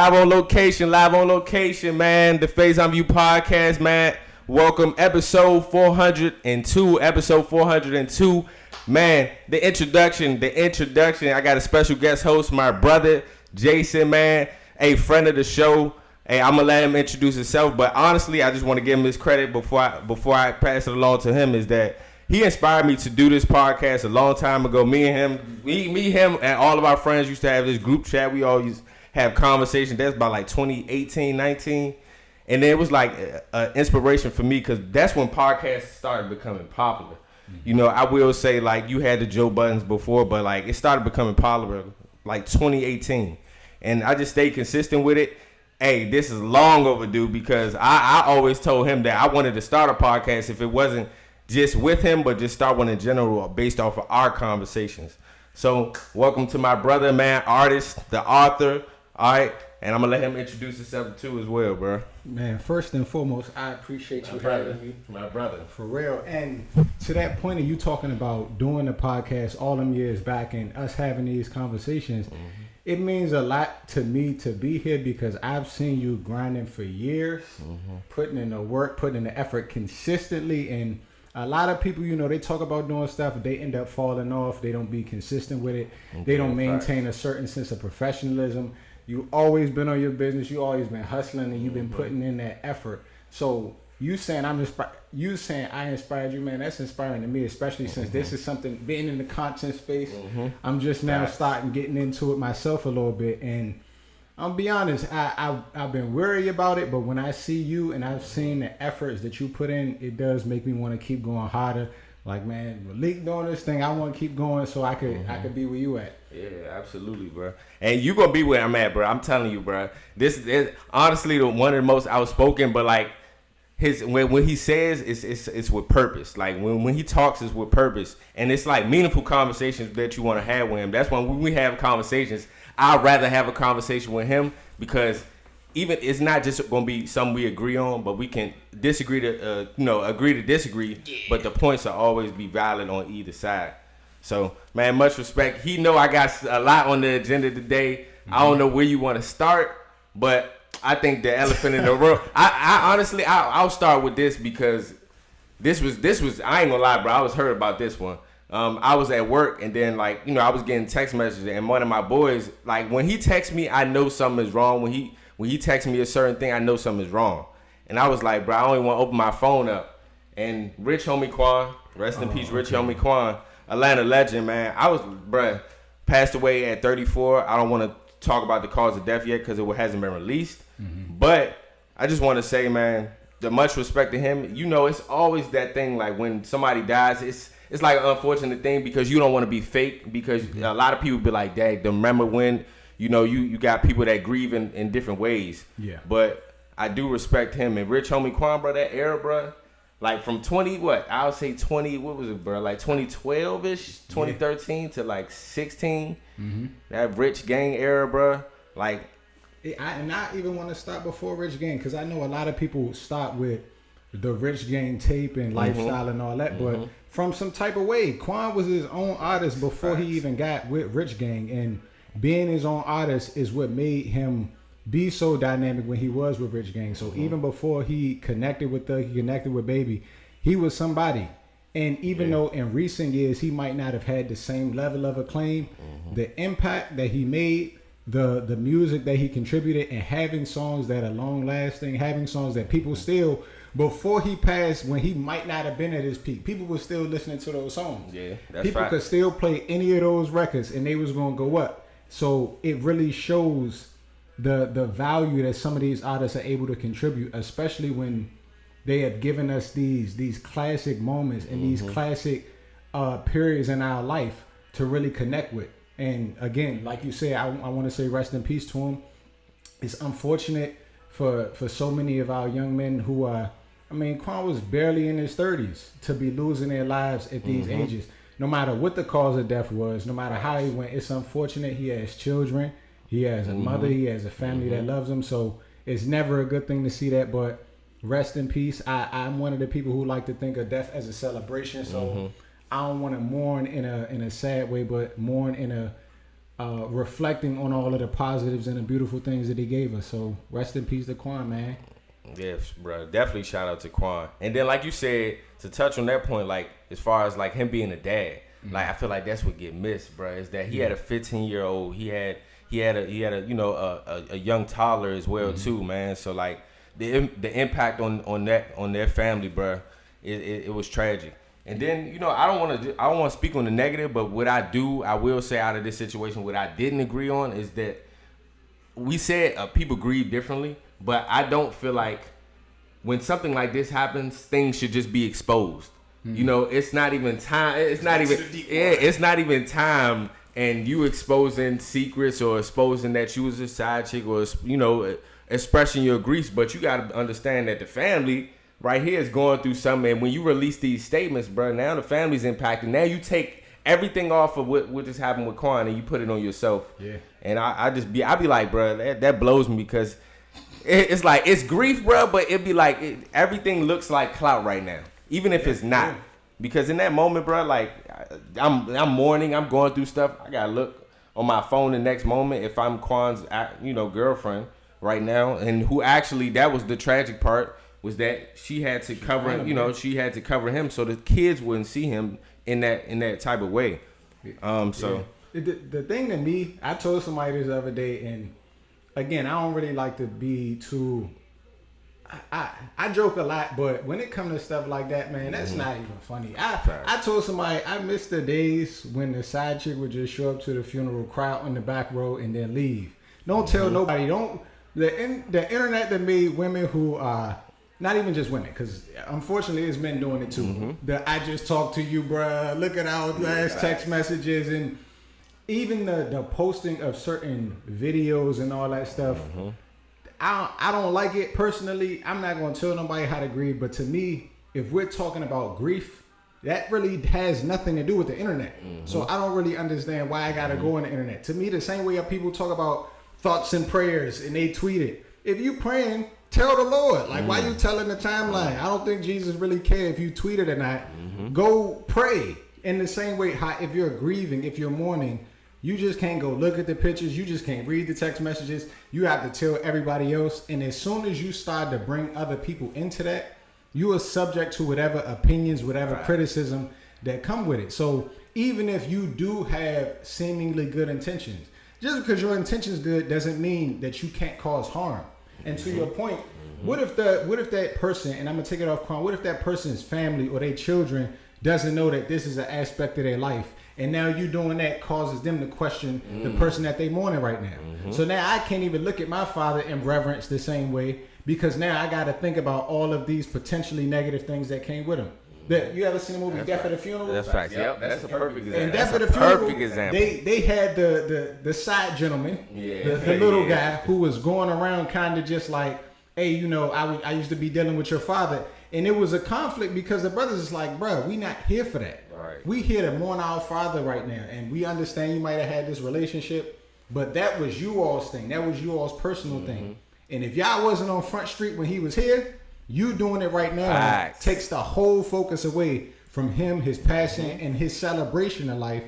Live on location, man. The TheFaisonViewPodcast, man. Welcome, episode 402. Man, the introduction. I got a special guest host, my brother, Jason, man. A friend of the show. Hey, I'm going to let him introduce himself. But honestly, I just want to give him his credit before I pass it along to him, is that he inspired me to do this podcast a long time ago. Me, him, and all of our friends used to have this group chat. We always have conversations. That's about like 2018, 19. And then it was like an inspiration for me because that's when podcasts started becoming popular. You know, I will say like you had the Joe Buttons before, but like it started becoming popular like 2018. And I just stayed consistent with it. Hey, this is long overdue because I always told him that I wanted to start a podcast if it wasn't just with him, but just start one in general based off of our conversations. So welcome to my brother, man, artist, the author. All right. And I'm going to let him introduce himself too as well, bro. Man, first and foremost, I appreciate you having me. My brother. For real. And to that point of you talking about doing the podcast all them years back and us having these conversations, it means a lot to me to be here because I've seen you grinding for years, putting in the work, putting in the effort consistently. And a lot of people, you know, they talk about doing stuff, they end up falling off. They don't be consistent with it. They don't maintain a certain sense of professionalism. You always been on your business. You always been hustling, and you've been putting in that effort. So you saying I'm inspired, you saying I inspired you, man. That's inspiring to me, especially since this is something being in the content space. I'm just now starting getting into it myself a little bit, and I'll be honest. I've been worried about it, but when I see you and I've seen the efforts that you put in, it does make me want to keep going harder. Like, man, Malik doing this thing, I want to keep going so I could be where you at. Yeah, absolutely, bro. And you gonna be where I'm at, bro. I'm telling you, bro. This is honestly one of the most outspoken, but like when he says it's with purpose. Like when he talks, it's with purpose, and it's like meaningful conversations that you want to have with him. That's when we have conversations. I'd rather have a conversation with him because even it's not just gonna be something we agree on, but we can disagree to agree to disagree. Yeah. But the points will always be valid on either side. So, man, much respect. He know I got a lot on the agenda today. I don't know where you want to start, but I think the elephant in the room. I honestly, I'll start with this because this was. I ain't gonna lie, bro. I was heard about this one. I was at work and then I was getting text messages and one of my boys, like when he texts me, I know something is wrong. When he texts me a certain thing, I know something is wrong. And I was like, bro, I don't even want to open my phone up. And Rich Homie Quan, rest in peace, Rich Homie Quan. Atlanta legend, man. Passed away at 34. I don't want to talk about the cause of death yet because it hasn't been released. But I just want to say, man, the much respect to him. You know, it's always that thing like when somebody dies, it's like an unfortunate thing because you don't want to be fake because a lot of people be like, dang, remember when, you got people that grieve in different ways. Yeah. But I do respect him. And Rich Homie Quan, bro, that era, bro. Like from 20, I'll say 20, what was it, bro? Like 2012-ish, 2013 to like 16. That Rich Gang era, bro. Like, and I even want to stop before Rich Gang because I know a lot of people stop with the Rich Gang tape and lifestyle and all that. But from some type of way, Quan was his own artist before he even got with Rich Gang. And being his own artist is what made him be so dynamic when he was with Rich Gang. So even before he connected with Baby, he was somebody. And even though in recent years he might not have had the same level of acclaim, the impact that he made, the music that he contributed, and having songs that are long lasting, having songs that people still, before he passed, when he might not have been at his peak, people were still listening to those songs. Yeah, that's people could still play any of those records and they was gonna go up. So it really shows the value that some of these artists are able to contribute, especially when they have given us these classic moments and these classic periods in our life to really connect with. And again, like you said, I want to say rest in peace to him. It's unfortunate for so many of our young men who are, Quan was barely in his 30s to be losing their lives at these ages. No matter what the cause of death was, no matter how he went, it's unfortunate. He has children. He has a mother. He has a family that loves him. So it's never a good thing to see that. But rest in peace. I'm one of the people who like to think of death as a celebration. So I don't want to mourn in a sad way, but mourn in reflecting on all of the positives and the beautiful things that he gave us. So rest in peace to Quan, man. Yes, bro. Definitely shout out to Quan. And then, like you said, to touch on that point, like as far as like him being a dad, like I feel like that's what get missed, bro. Is that he had a 15-year-old, he had a a young toddler as well too, man. So like the impact on their family, bro, it was tragic. And then I don't want to speak on the negative, but what I will say out of this situation, what I didn't agree on is that we said people grieve differently. But I don't feel like when something like this happens, things should just be exposed. It's not even time. It's not even time. And you exposing secrets or exposing that you was a side chick or expressing your griefs. But you got to understand that the family right here is going through something. And when you release these statements, bro, now the family's impacted. Now you take everything off of what just happened with Quan and you put it on yourself. Yeah. And I be like, bro, that blows me because. It's like it's grief, bro, but it'd be like everything looks like clout right now, even if it's not. Because in that moment, bro, like I'm mourning, I'm going through stuff. I gotta look on my phone the next moment if I'm Quan's, girlfriend right now, and who actually that was the tragic part was that she had to cover him so the kids wouldn't see him in that type of way. So the thing to me, I told somebody this the other day and. Again, I don't really like to be too. I joke a lot, but when it comes to stuff like that, man, that's not even funny. I told somebody I miss the days when the side chick would just show up to the funeral, cry out on the back row, and then leave. Don't tell nobody. The internet that made women who are not even just women, because unfortunately, it's men doing it too. I just talked to you, bruh. Look at our last text messages and. Even the posting of certain videos and all that stuff, I don't like it personally. I'm not going to tell nobody how to grieve, but to me, if we're talking about grief, that really has nothing to do with the internet. So I don't really understand why I got to go on the internet. To me, the same way people talk about thoughts and prayers and they tweet it. If you praying, tell the Lord. Like, why you telling the timeline? I don't think Jesus really care if you tweet it or not. Go pray. In the same way, if you're grieving, if you're mourning, you just can't go look at the pictures. You just can't read the text messages. You have to tell everybody else. And as soon as you start to bring other people into that, you are subject to whatever opinions, whatever criticism that come with it. So even if you do have seemingly good intentions, just because your intentions good doesn't mean that you can't cause harm. And to your point, what if that person, and I'm gonna take it off Quan, what if that person's family or their children doesn't know that this is an aspect of their life? And now you doing that causes them to question the person that they mourning right now. So now I can't even look at my father in reverence the same way because now I got to think about all of these potentially negative things that came with him. You ever seen the movie Death at the Funeral? That's facts. Yep, that's a perfect example. And Death at the Funeral, they had the side gentleman, the little guy who was going around kind of just like, hey, I used to be dealing with your father. And it was a conflict because the brothers is like, bro, we not here for that. Right. We here to mourn our father right now. And we understand you might have had this relationship, but that was you all's thing. That was you all's personal thing. And if y'all wasn't on Front Street when he was here, you doing it right now takes the whole focus away from him, his passion, and his celebration of life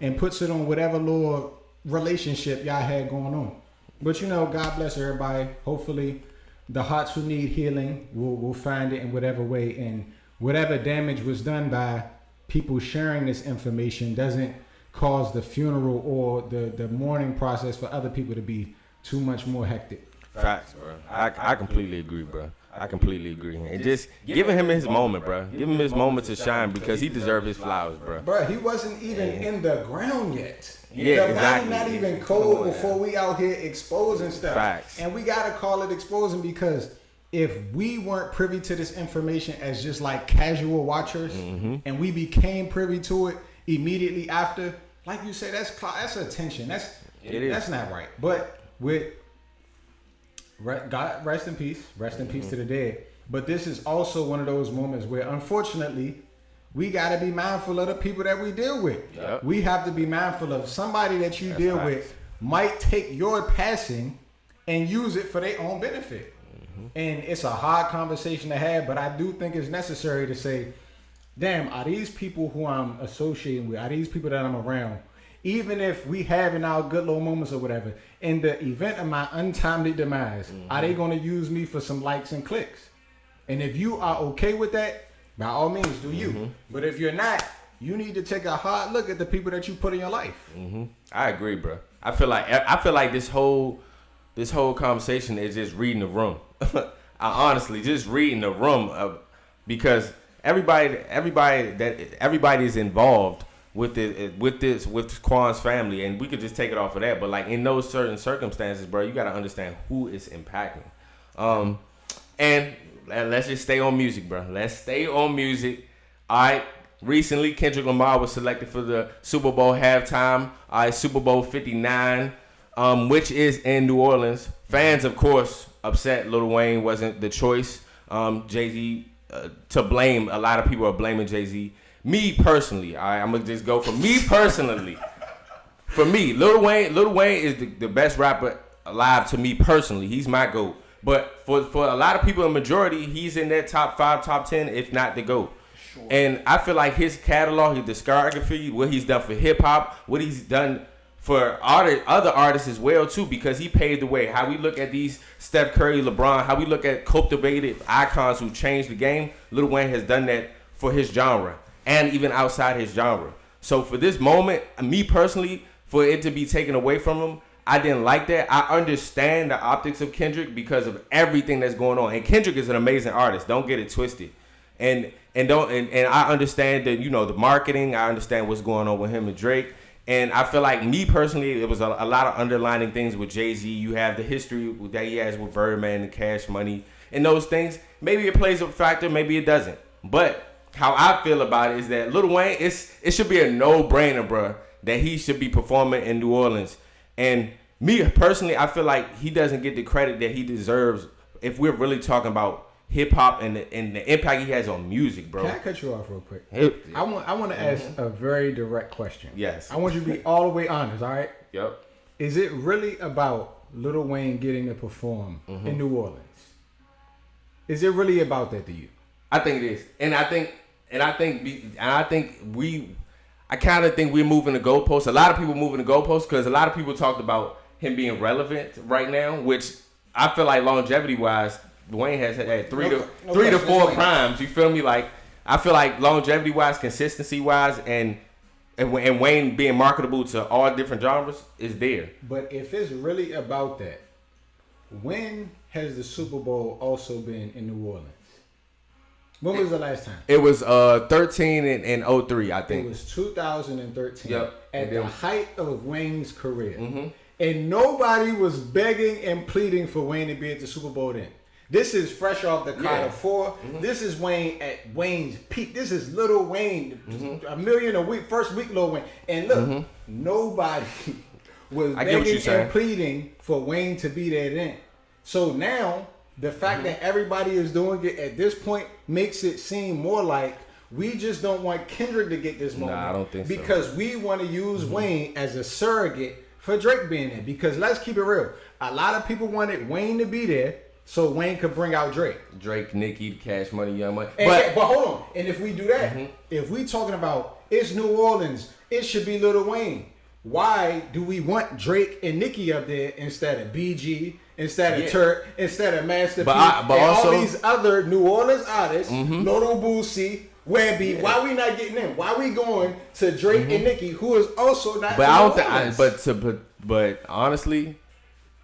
and puts it on whatever little relationship y'all had going on. But God bless everybody. Hopefully the hearts who need healing will find it in whatever way, and whatever damage was done by people sharing this information doesn't cause the funeral or the mourning process for other people to be too much more hectic. Facts, bro. I completely agree, bro. I completely agree. And just giving him his moment, bro. Give him his moment to shine because he deserves his flowers, bro. Bro, he wasn't even in the ground yet. Yeah, exactly. Not even cold before we out here exposing stuff. Facts. And we got to call it exposing because if we weren't privy to this information as just like casual watchers and we became privy to it immediately after, like you said, that's attention. That's not right. But with God, rest in peace. Rest in peace to the dead. But this is also one of those moments where, unfortunately, we got to be mindful of the people that we deal with. Yep. We have to be mindful of somebody that you deal with might take your passing and use it for their own benefit. And it's a hard conversation to have, but I do think it's necessary to say, damn, are these people who I'm associating with, are these people that I'm around, even if we having our good little moments or whatever, in the event of my untimely demise, are they going to use me for some likes and clicks? And if you are okay with that, by all means, do you. But if you're not, you need to take a hard look at the people that you put in your life. I agree, bro. I feel like this whole conversation is just reading the room. I honestly just reading the room because everybody is involved with Quan's family, and we could just take it off of that. But like in those certain circumstances, bro, you got to understand who it's impacting. And let's just stay on music, bro. Let's stay on music. All right. Recently, Kendrick Lamar was selected for the Super Bowl halftime. All right, Super Bowl 59, which is in New Orleans. Fans, of course, upset Lil Wayne wasn't the choice. Jay-Z to blame. A lot of people are blaming Jay-Z. Me personally, all right, I'm gonna just go for me personally. For me, Lil Wayne is the best rapper alive to me personally. He's my GOAT. But for a lot of people, a majority, he's in that top 5, top 10, if not the GOAT. Sure. And I feel like his catalog, his discography, what he's done for hip hop, what he's done for other artists as well too, because he paved the way. How we look at these Steph Curry, LeBron, how we look at cultivated icons who changed the game. Lil Wayne has done that for his genre and even outside his genre. So for this moment, me personally, for it to be taken away from him, I didn't like that. I understand the optics of Kendrick because of everything that's going on. And Kendrick is an amazing artist. Don't get it twisted. And I understand that, the marketing. I understand what's going on with him and Drake. And I feel like me personally, it was a lot of underlining things with Jay-Z. You have the history that he has with Birdman and Cash Money and those things. Maybe it plays a factor, maybe it doesn't. But how I feel about it is that Lil Wayne, it should be a no-brainer, bro, that he should be performing in New Orleans. And me personally, I feel like he doesn't get the credit that he deserves if we're really talking about hip-hop and the impact he has on music, bro. Can I cut you off real quick? I want to ask a very direct question. Yes. I want you to be all the way honest, all right? Yep. Is it really about Lil Wayne getting to perform in New Orleans? Is it really about that to you? I think it is. I kind of think we're moving the goalposts. A lot of people moving the goalposts because a lot of people talked about him being relevant right now, which I feel like longevity-wise, Wayne has had three to four crimes. You feel me? Like I feel like longevity-wise, consistency-wise, and Wayne being marketable to all different genres is there. But if it's really about that, when has the Super Bowl also been in New Orleans? When was the last time? It was 13 and 03, I think. It was 2013. Yep. At the height of Wayne's career. And nobody was begging and pleading for Wayne to be at the Super Bowl then. This is fresh off the Carter 4. This is Wayne at Wayne's peak. This is Lil Wayne, $1 million a week, first week Lil Wayne. And look, nobody was begging and pleading for Wayne to be there then. So now, the fact that everybody is doing it at this point makes it seem more like we just don't want Kendrick to get this moment. Nah, I don't think so. Because we want to use Wayne as a surrogate for Drake being there. Because let's keep it real. A lot of people wanted Wayne to be there so Wayne could bring out Drake. Drake, Nicki, Cash Money, Young Money. But hold on. And if we do that, if we talking about it's New Orleans, it should be Lil Wayne. Why do we want Drake and Nicki up there instead of BG, instead of Turk, instead of Master P, and also, all these other New Orleans artists, Lil Boosie, Webby? Why we not getting in? Why we going to Drake and Nicki, who is also not? But I don't think. But honestly,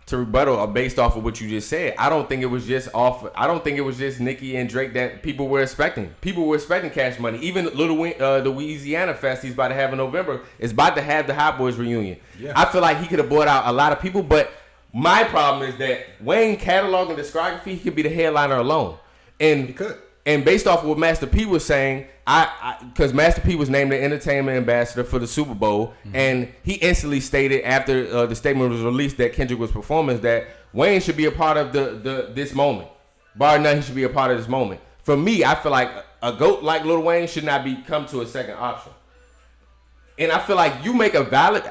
to rebuttal, based off of what you just said, I don't think it was just Nicki and Drake that people were expecting. People were expecting Cash Money. Even the Louisiana Fest he's about to have in November is about to have the Hot Boys reunion. Yeah. I feel like he could have brought out a lot of people, but my problem is that Wayne catalog and discography, he could be the headliner alone. And he could. And based off of what Master P was saying, because Master P was named the entertainment ambassador for the Super Bowl, and he instantly stated after the statement was released that Kendrick was performing that Wayne should be a part of this moment. Bar none, he should be a part of this moment. For me, I feel like a GOAT like Lil Wayne should not come to a second option. And I feel like you make a valid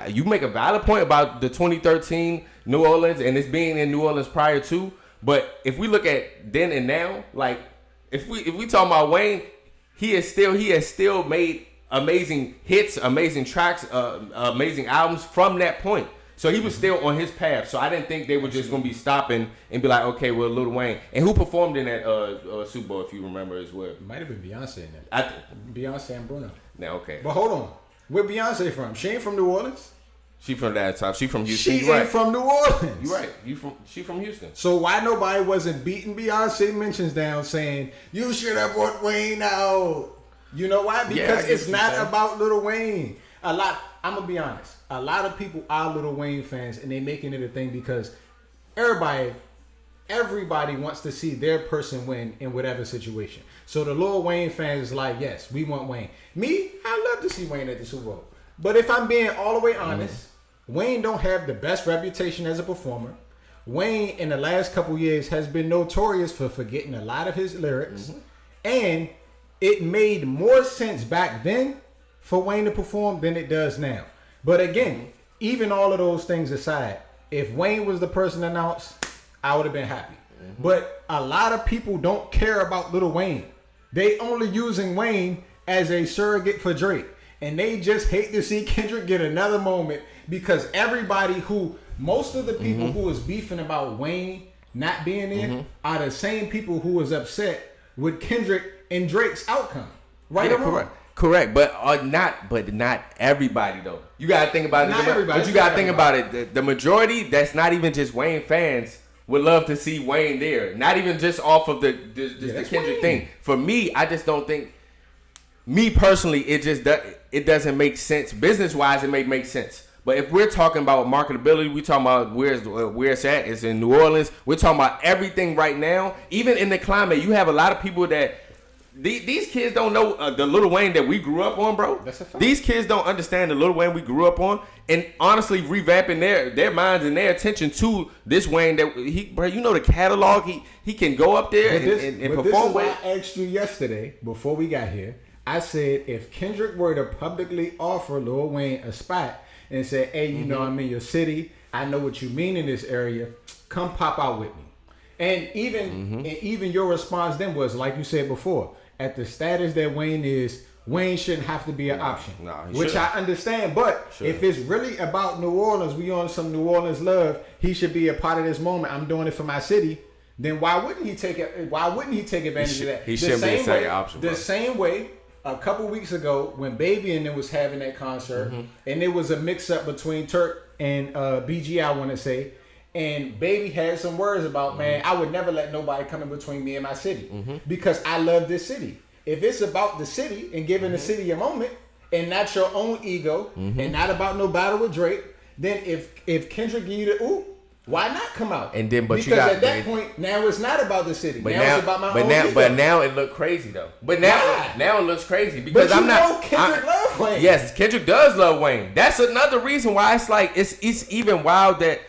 point about the 2013 New Orleans and it's being in New Orleans prior to. But if we look at then and now, like if we talking about Wayne, he has still made amazing hits, amazing tracks, amazing albums from that point. So he was still on his path. So I didn't think they were just gonna be stopping and be like, okay, well, Lil Wayne. And who performed in that Super Bowl, if you remember as well? It might have been Beyonce in that. Beyonce and Bruno. Now, okay. But hold on, where Beyonce from? She ain't from New Orleans. She from that top. She from Houston. She ain't from New Orleans. You right. She from Houston. So why nobody wasn't beating Beyonce mentions down saying you should have brought Wayne out? You know why? Because it's not about Lil Wayne. I'm gonna be honest. A lot of people are Lil Wayne fans, and they making it a thing because everybody wants to see their person win in whatever situation. So the Lil Wayne fans is like, yes, we want Wayne. Me, I love to see Wayne at the Super Bowl. But if I'm being all the way honest, Wayne don't have the best reputation as a performer. Wayne, in the last couple years, has been notorious for forgetting a lot of his lyrics. And it made more sense back then for Wayne to perform than it does now. But again, even all of those things aside, if Wayne was the person announced, I would have been happy. But a lot of people don't care about Lil Wayne. They only using Wayne as a surrogate for Drake. And they just hate to see Kendrick get another moment because most of the people who was beefing about Wayne not being there are the same people who was upset with Kendrick and Drake's outcome. Right or wrong? Correct, but not everybody though. You gotta think about it. Not everybody, but you gotta think about it. The majority that's not even just Wayne fans would love to see Wayne there. Not even just off of the Kendrick thing. For me, I just don't think. Me personally, it doesn't make sense. Business wise, it may make sense. But if we're talking about marketability, we're talking about where it's at. It's in New Orleans. We're talking about everything right now. Even in the climate, you have a lot of people that these kids don't know the Lil Wayne that we grew up on, bro. That's a fact. These kids don't understand the Lil Wayne we grew up on, and honestly, revamping their minds and their attention to this Wayne that you know the catalog. He can go up there and perform with. This is why I asked you yesterday before we got here. I said if Kendrick were to publicly offer Lil Wayne a spot and say, hey, you know I'm in your city, I know what you mean in this area, come pop out with me. And even your response then was, like you said before, at the status that Wayne is, Wayne shouldn't have to be an option. Which I understand, but if it's really about New Orleans, we on some New Orleans love, he should be a part of this moment. I'm doing it for my city. Then why wouldn't he take advantage of that? He shouldn't be a second option. The same way a couple weeks ago when Baby and them was having that concert, and it was a mix-up between Turk and BG, I want to say, and Baby had some words about, man, I would never let nobody come in between me and my city because I love this city. If it's about the city and giving the city a moment and not your own ego and not about no battle with Drake, then if Kendrick give you the ooh, why not come out? And then, because at that point, now it's not about the city. But now it's about my own ego. But now it look crazy though. But now it looks crazy because Kendrick love Wayne. Yes, Kendrick does love Wayne. That's another reason why it's like it's even wild that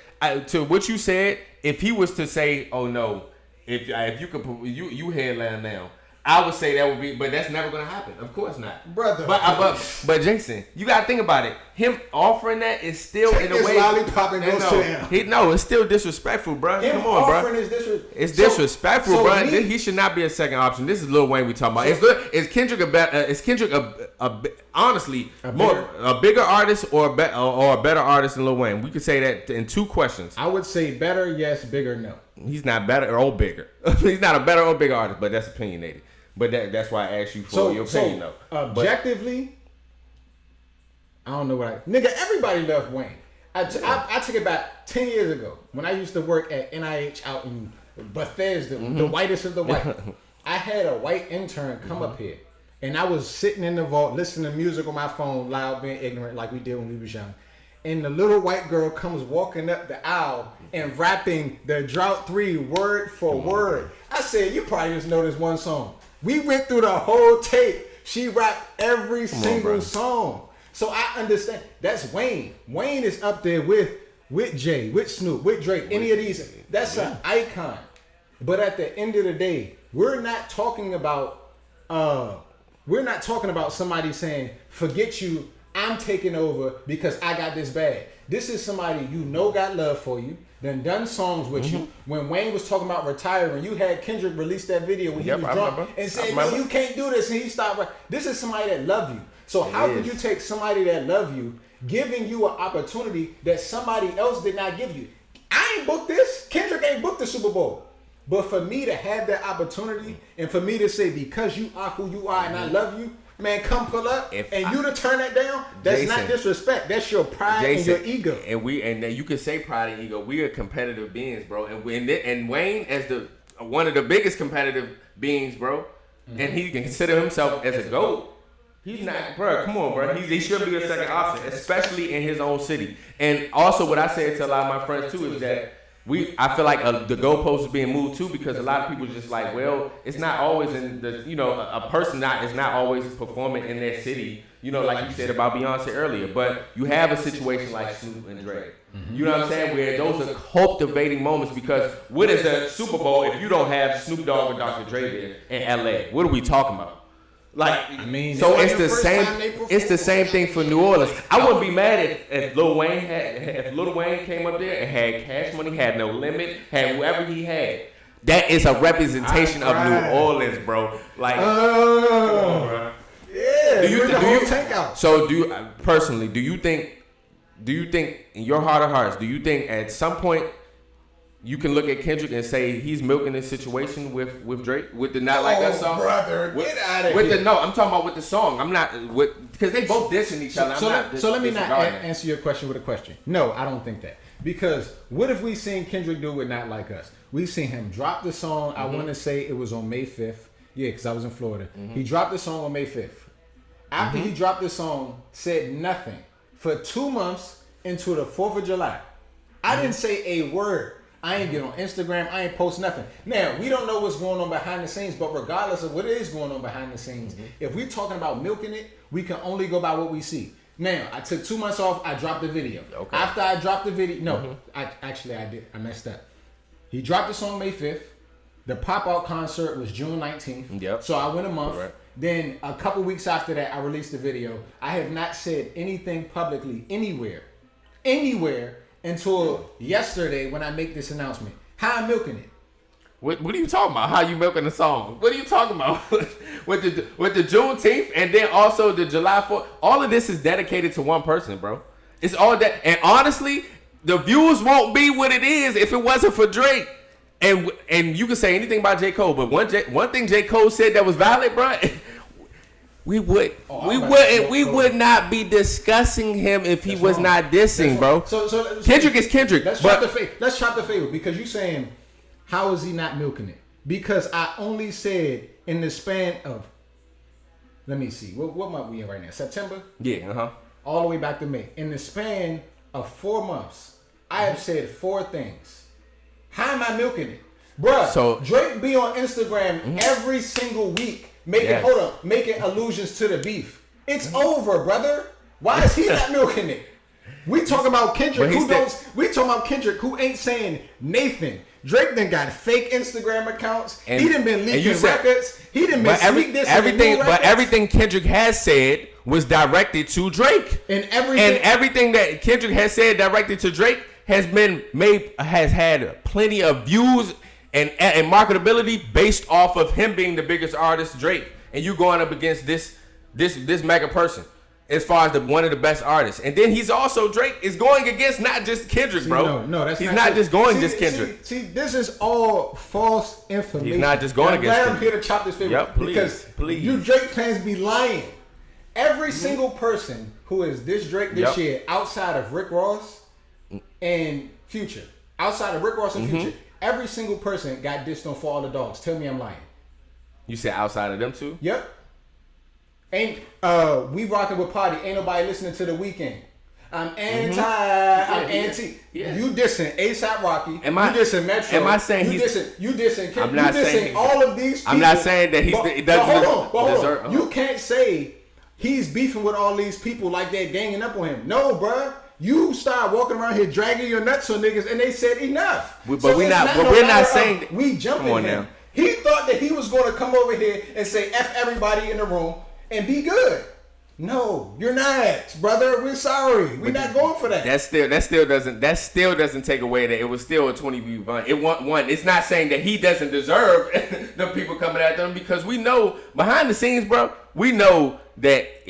to what you said. If he was to say, "Oh no, if you could you headline now," I would say that would be, but that's never gonna happen. Of course not, brother. But Jason, you gotta think about it. Him offering that is still in a way. Lollipop and go sit down. It's still disrespectful, bro. Him Come on, bro. It's disrespectful, bro. He should not be a second option. This is Lil Wayne we talking about. Is Kendrick honestly a bigger artist or a better artist than Lil Wayne? We could say that in two questions. I would say better, yes. Bigger, no. He's not better or bigger. He's not a better or bigger artist, but that's opinionated. But that's why I asked you for your opinion, though. Objectively, I don't know what nigga, everybody loved Wayne. I took it back 10 years ago when I used to work at NIH out in Bethesda, the whitest of the white. I had a white intern come up here, and I was sitting in the vault listening to music on my phone, loud, being ignorant like we did when we was young. And the little white girl comes walking up the aisle and rapping the Drought 3 word for word. I said, you probably just know this one song. We went through the whole tape. She rapped every single song. So I understand. That's Wayne. Wayne is up there with Jay, with Snoop, with Drake, any of these. That's an icon. But at the end of the day, we're not talking about somebody saying, forget you, I'm taking over because I got this bag. This is somebody you know got love for you. done songs with you. When Wayne was talking about retiring, you had Kendrick release that video when he was drunk and said, "No, you can't do this," and he stopped. This is somebody that love you. So how could you take somebody that love you, giving you an opportunity that somebody else did not give you? I ain't booked this. Kendrick ain't booked the Super Bowl. But for me to have that opportunity and for me to say, because you are who you are and I love you, man, come pull up, you to turn that down, that's not disrespect. That's your pride and your ego. And you can say pride and ego. We are competitive beings, bro. And Wayne as one of the biggest competitive beings, bro. And he can consider himself as a GOAT. He's not, bro. Come on, bro. He should be a second option, especially in his own city. And also, what I say to a lot of my friends too is that I feel like the goalpost is being moved too, because a lot of people just like, well, it's not always in the, a person is not always performing in their city, like you said about Beyonce earlier. But you have a situation like Snoop and Dre. You know what I'm saying? Where those are cultivating moments, because what is a Super Bowl if you don't have Snoop Dogg or Dr. Dre there in LA? What are we talking about? So it's the same. It's the same thing for New Orleans. I wouldn't be mad if Lil Wayne came up there and had Cash Money, had No Limit, had whoever he had. That is a representation of New Orleans, bro. Like, come on, bro. Yeah. Do you take out? So do you personally? Do you think in your heart of hearts? Do you think at some point you can look at Kendrick and say he's milking this situation with Drake, with the Not Like Us song? Brother, get out of here. I'm talking about with the song. I'm not because they both dissing each other. So let me not answer your question with a question. No, I don't think that. Because what if we seen Kendrick do with Not Like Us? We seen him drop the song. I want to say it was on May 5th. Yeah, because I was in Florida. He dropped the song on May 5th. After he dropped the song, said nothing for 2 months into the 4th of July. I didn't say a word. I ain't get on Instagram. I ain't post nothing. Now, we don't know what's going on behind the scenes, but regardless of what is going on behind the scenes, if we're talking about milking it, we can only go by what we see. Now, I took 2 months off. I dropped the video. Okay. After I dropped the video, I did. I messed up. He dropped the song May 5th. The pop-out concert was June 19th. Yep. So I went a month. Right. Then a couple weeks after that, I released the video. I have not said anything publicly anywhere, until yesterday when I make this announcement. How I'm milking it. What are you talking about? How you milking the song? What are you talking about? with the Juneteenth and then also the July 4th. All of this is dedicated to one person, bro. It's all that. And honestly, the views won't be what it is if it wasn't for Drake. And you can say anything about J. Cole, but one thing J. Cole said that was valid, bro. We would not be discussing him if he was not dissing, bro. So Kendrick is Kendrick. Let's chop the favor because you saying how is he not milking it? Because I only said in the span of, let me see, what month we in right now? September? Yeah, all the way back to May. In the span of 4 months, I have said 4 things. How am I milking it? Bruh, so Drake be on Instagram every single week making allusions to the beef. It's over, brother. Why is he not milking it? We talking about Kendrick we talking about Kendrick who ain't saying Nathan. Drake done got fake Instagram accounts. He done been leaking records. He done been sneak this but everything Kendrick has said was directed to Drake. And everything that Kendrick has said directed to Drake has had plenty of views and marketability based off of him being the biggest artist, Drake, and you going up against this mega person as far as one of the best artists. And then he's also, Drake is going against not just Kendrick, bro. No, that's he's not just going against Kendrick. See, this is all false information. He's not just going against Kendrick. I'm here to chop this figure because you Drake fans be lying. Every single person who is this Drake this year outside of Rick Ross and Future, Future, every single person got dissed on For All the Dogs. Tell me I'm lying. You said outside of them too? Yep. Ain't we rocking with Party? Ain't nobody listening to The Weeknd. I'm anti. I'm anti. Yeah. You dissing ASAP Rocky. You dissing Metro. Am I saying you dissing? I'm not saying all of these people. I'm not saying that he doesn't deserve. You can't say he's beefing with all these people like they're ganging up on him. No, bruh. You start walking around here dragging your nuts on niggas, and they said enough. We're not saying we jumping him. Now. He thought that he was going to come over here and say F everybody in the room and be good. No, you're not, brother. We're sorry. We're not going for that. That still doesn't take away that it was still a 20 view run. It's not saying that he doesn't deserve the people coming at them, because we know behind the scenes, bro. We know that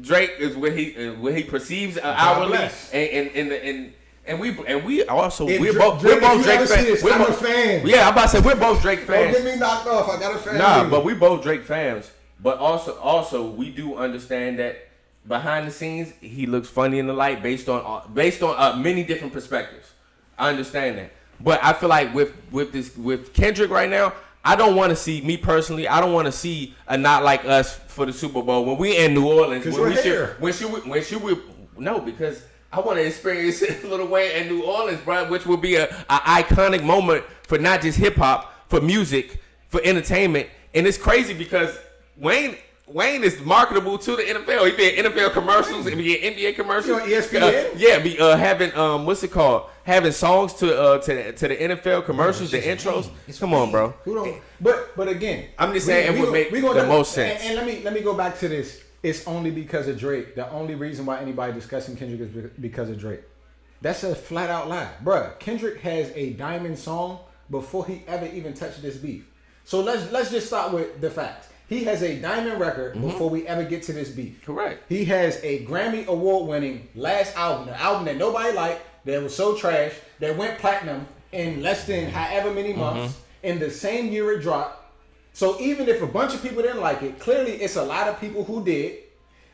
Drake is what he perceives hourly, and we're both Drake fans. I'm a fan. Yeah, I'm about to say we're both Drake fans. Don't get me knocked off. I got a fan. Nah, but we both Drake fans. But also we do understand that behind the scenes he looks funny in the light based on many different perspectives. I understand that, but I feel like with Kendrick right now, I don't want to see, me personally, I don't want to see a Not Like Us for the Super Bowl when we in New Orleans. When should we? No, because I want to experience Lil Wayne in New Orleans, bro, which will be a iconic moment for not just hip hop, for music, for entertainment, and it's crazy because Wayne is marketable to the NFL. He be in NFL commercials, he be in NBA commercials. ESPN? Having having songs to the NFL commercials, the intros. Come on, bro. But again, I'm just saying it would make the most sense. And let me go back to this. It's only because of Drake. The only reason why anybody discussing Kendrick is because of Drake. That's a flat out lie, bruh. Kendrick has a diamond song before he ever even touched this beef. So let's just start with the facts. He has a diamond record before we ever get to this beef. Correct. He has a Grammy award-winning last album, the album that nobody liked, that was so trash, that went platinum in less than however many months, in the same year it dropped. So even if a bunch of people didn't like it, clearly it's a lot of people who did.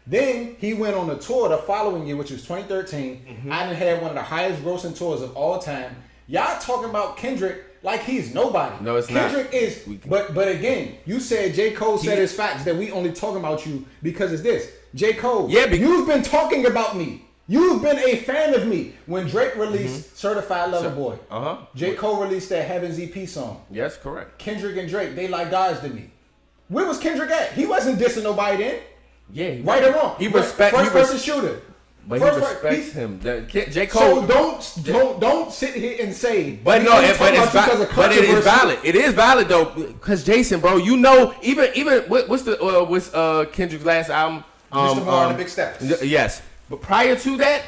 Then he went on a tour the following year, which was 2013. I done had one of the highest grossing tours of all time. Y'all talking about Kendrick like he's nobody. No, it's Kendrick is, but again, you said J. Cole said his facts that we only talking about you because it's this. J. Cole, you've been talking about me. You've been a fan of me. When Drake released Certified Lover Boy, J. Cole released that Heaven's EP song. Yes, correct. Kendrick and Drake, they like gods to me. Where was Kendrick at? He wasn't dissing nobody then. Yeah, right or wrong. He respects first person shooter. But he respects him. J. Cole. So don't sit here and say. But no, but it is valid. It is valid though, because Jason, bro, you know, even what's Kendrick's last album? Mr. Moore and the Big Steps. Yes, but prior to that,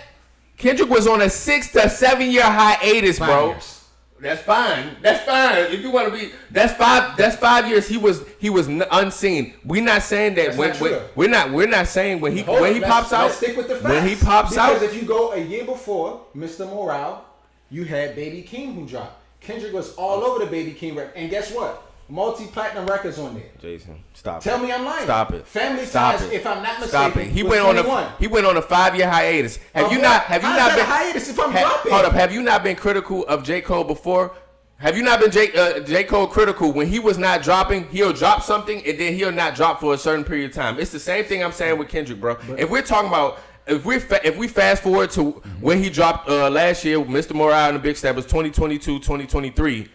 Kendrick was on a 6 to 7 year hiatus, bro. 5 years. That's fine. If you want to be, that's 5 years. He was unseen. We're not saying that we're not saying when he pops out. Let's stick with the facts. When he pops out, because if you go a year before Mr. Morale, you had Baby Keem who dropped. Kendrick was all over the Baby Keem record, and guess what? Multi-platinum records on there. Jason, stop. Tell me I'm lying. Stop it. Family Ties, if I'm not mistaken, stop it. He went on a 5 year hiatus. Have you not been hiatus if I'm dropping? Hold up. Have you not been critical of J. Cole before? Have you not been J. Cole critical when he was not dropping? He'll drop something and then he'll not drop for a certain period of time. It's the same thing I'm saying with Kendrick, bro. If we're talking about if we fast forward to when he dropped last year, Mr. Morale and the Big Step was 2022, 2023.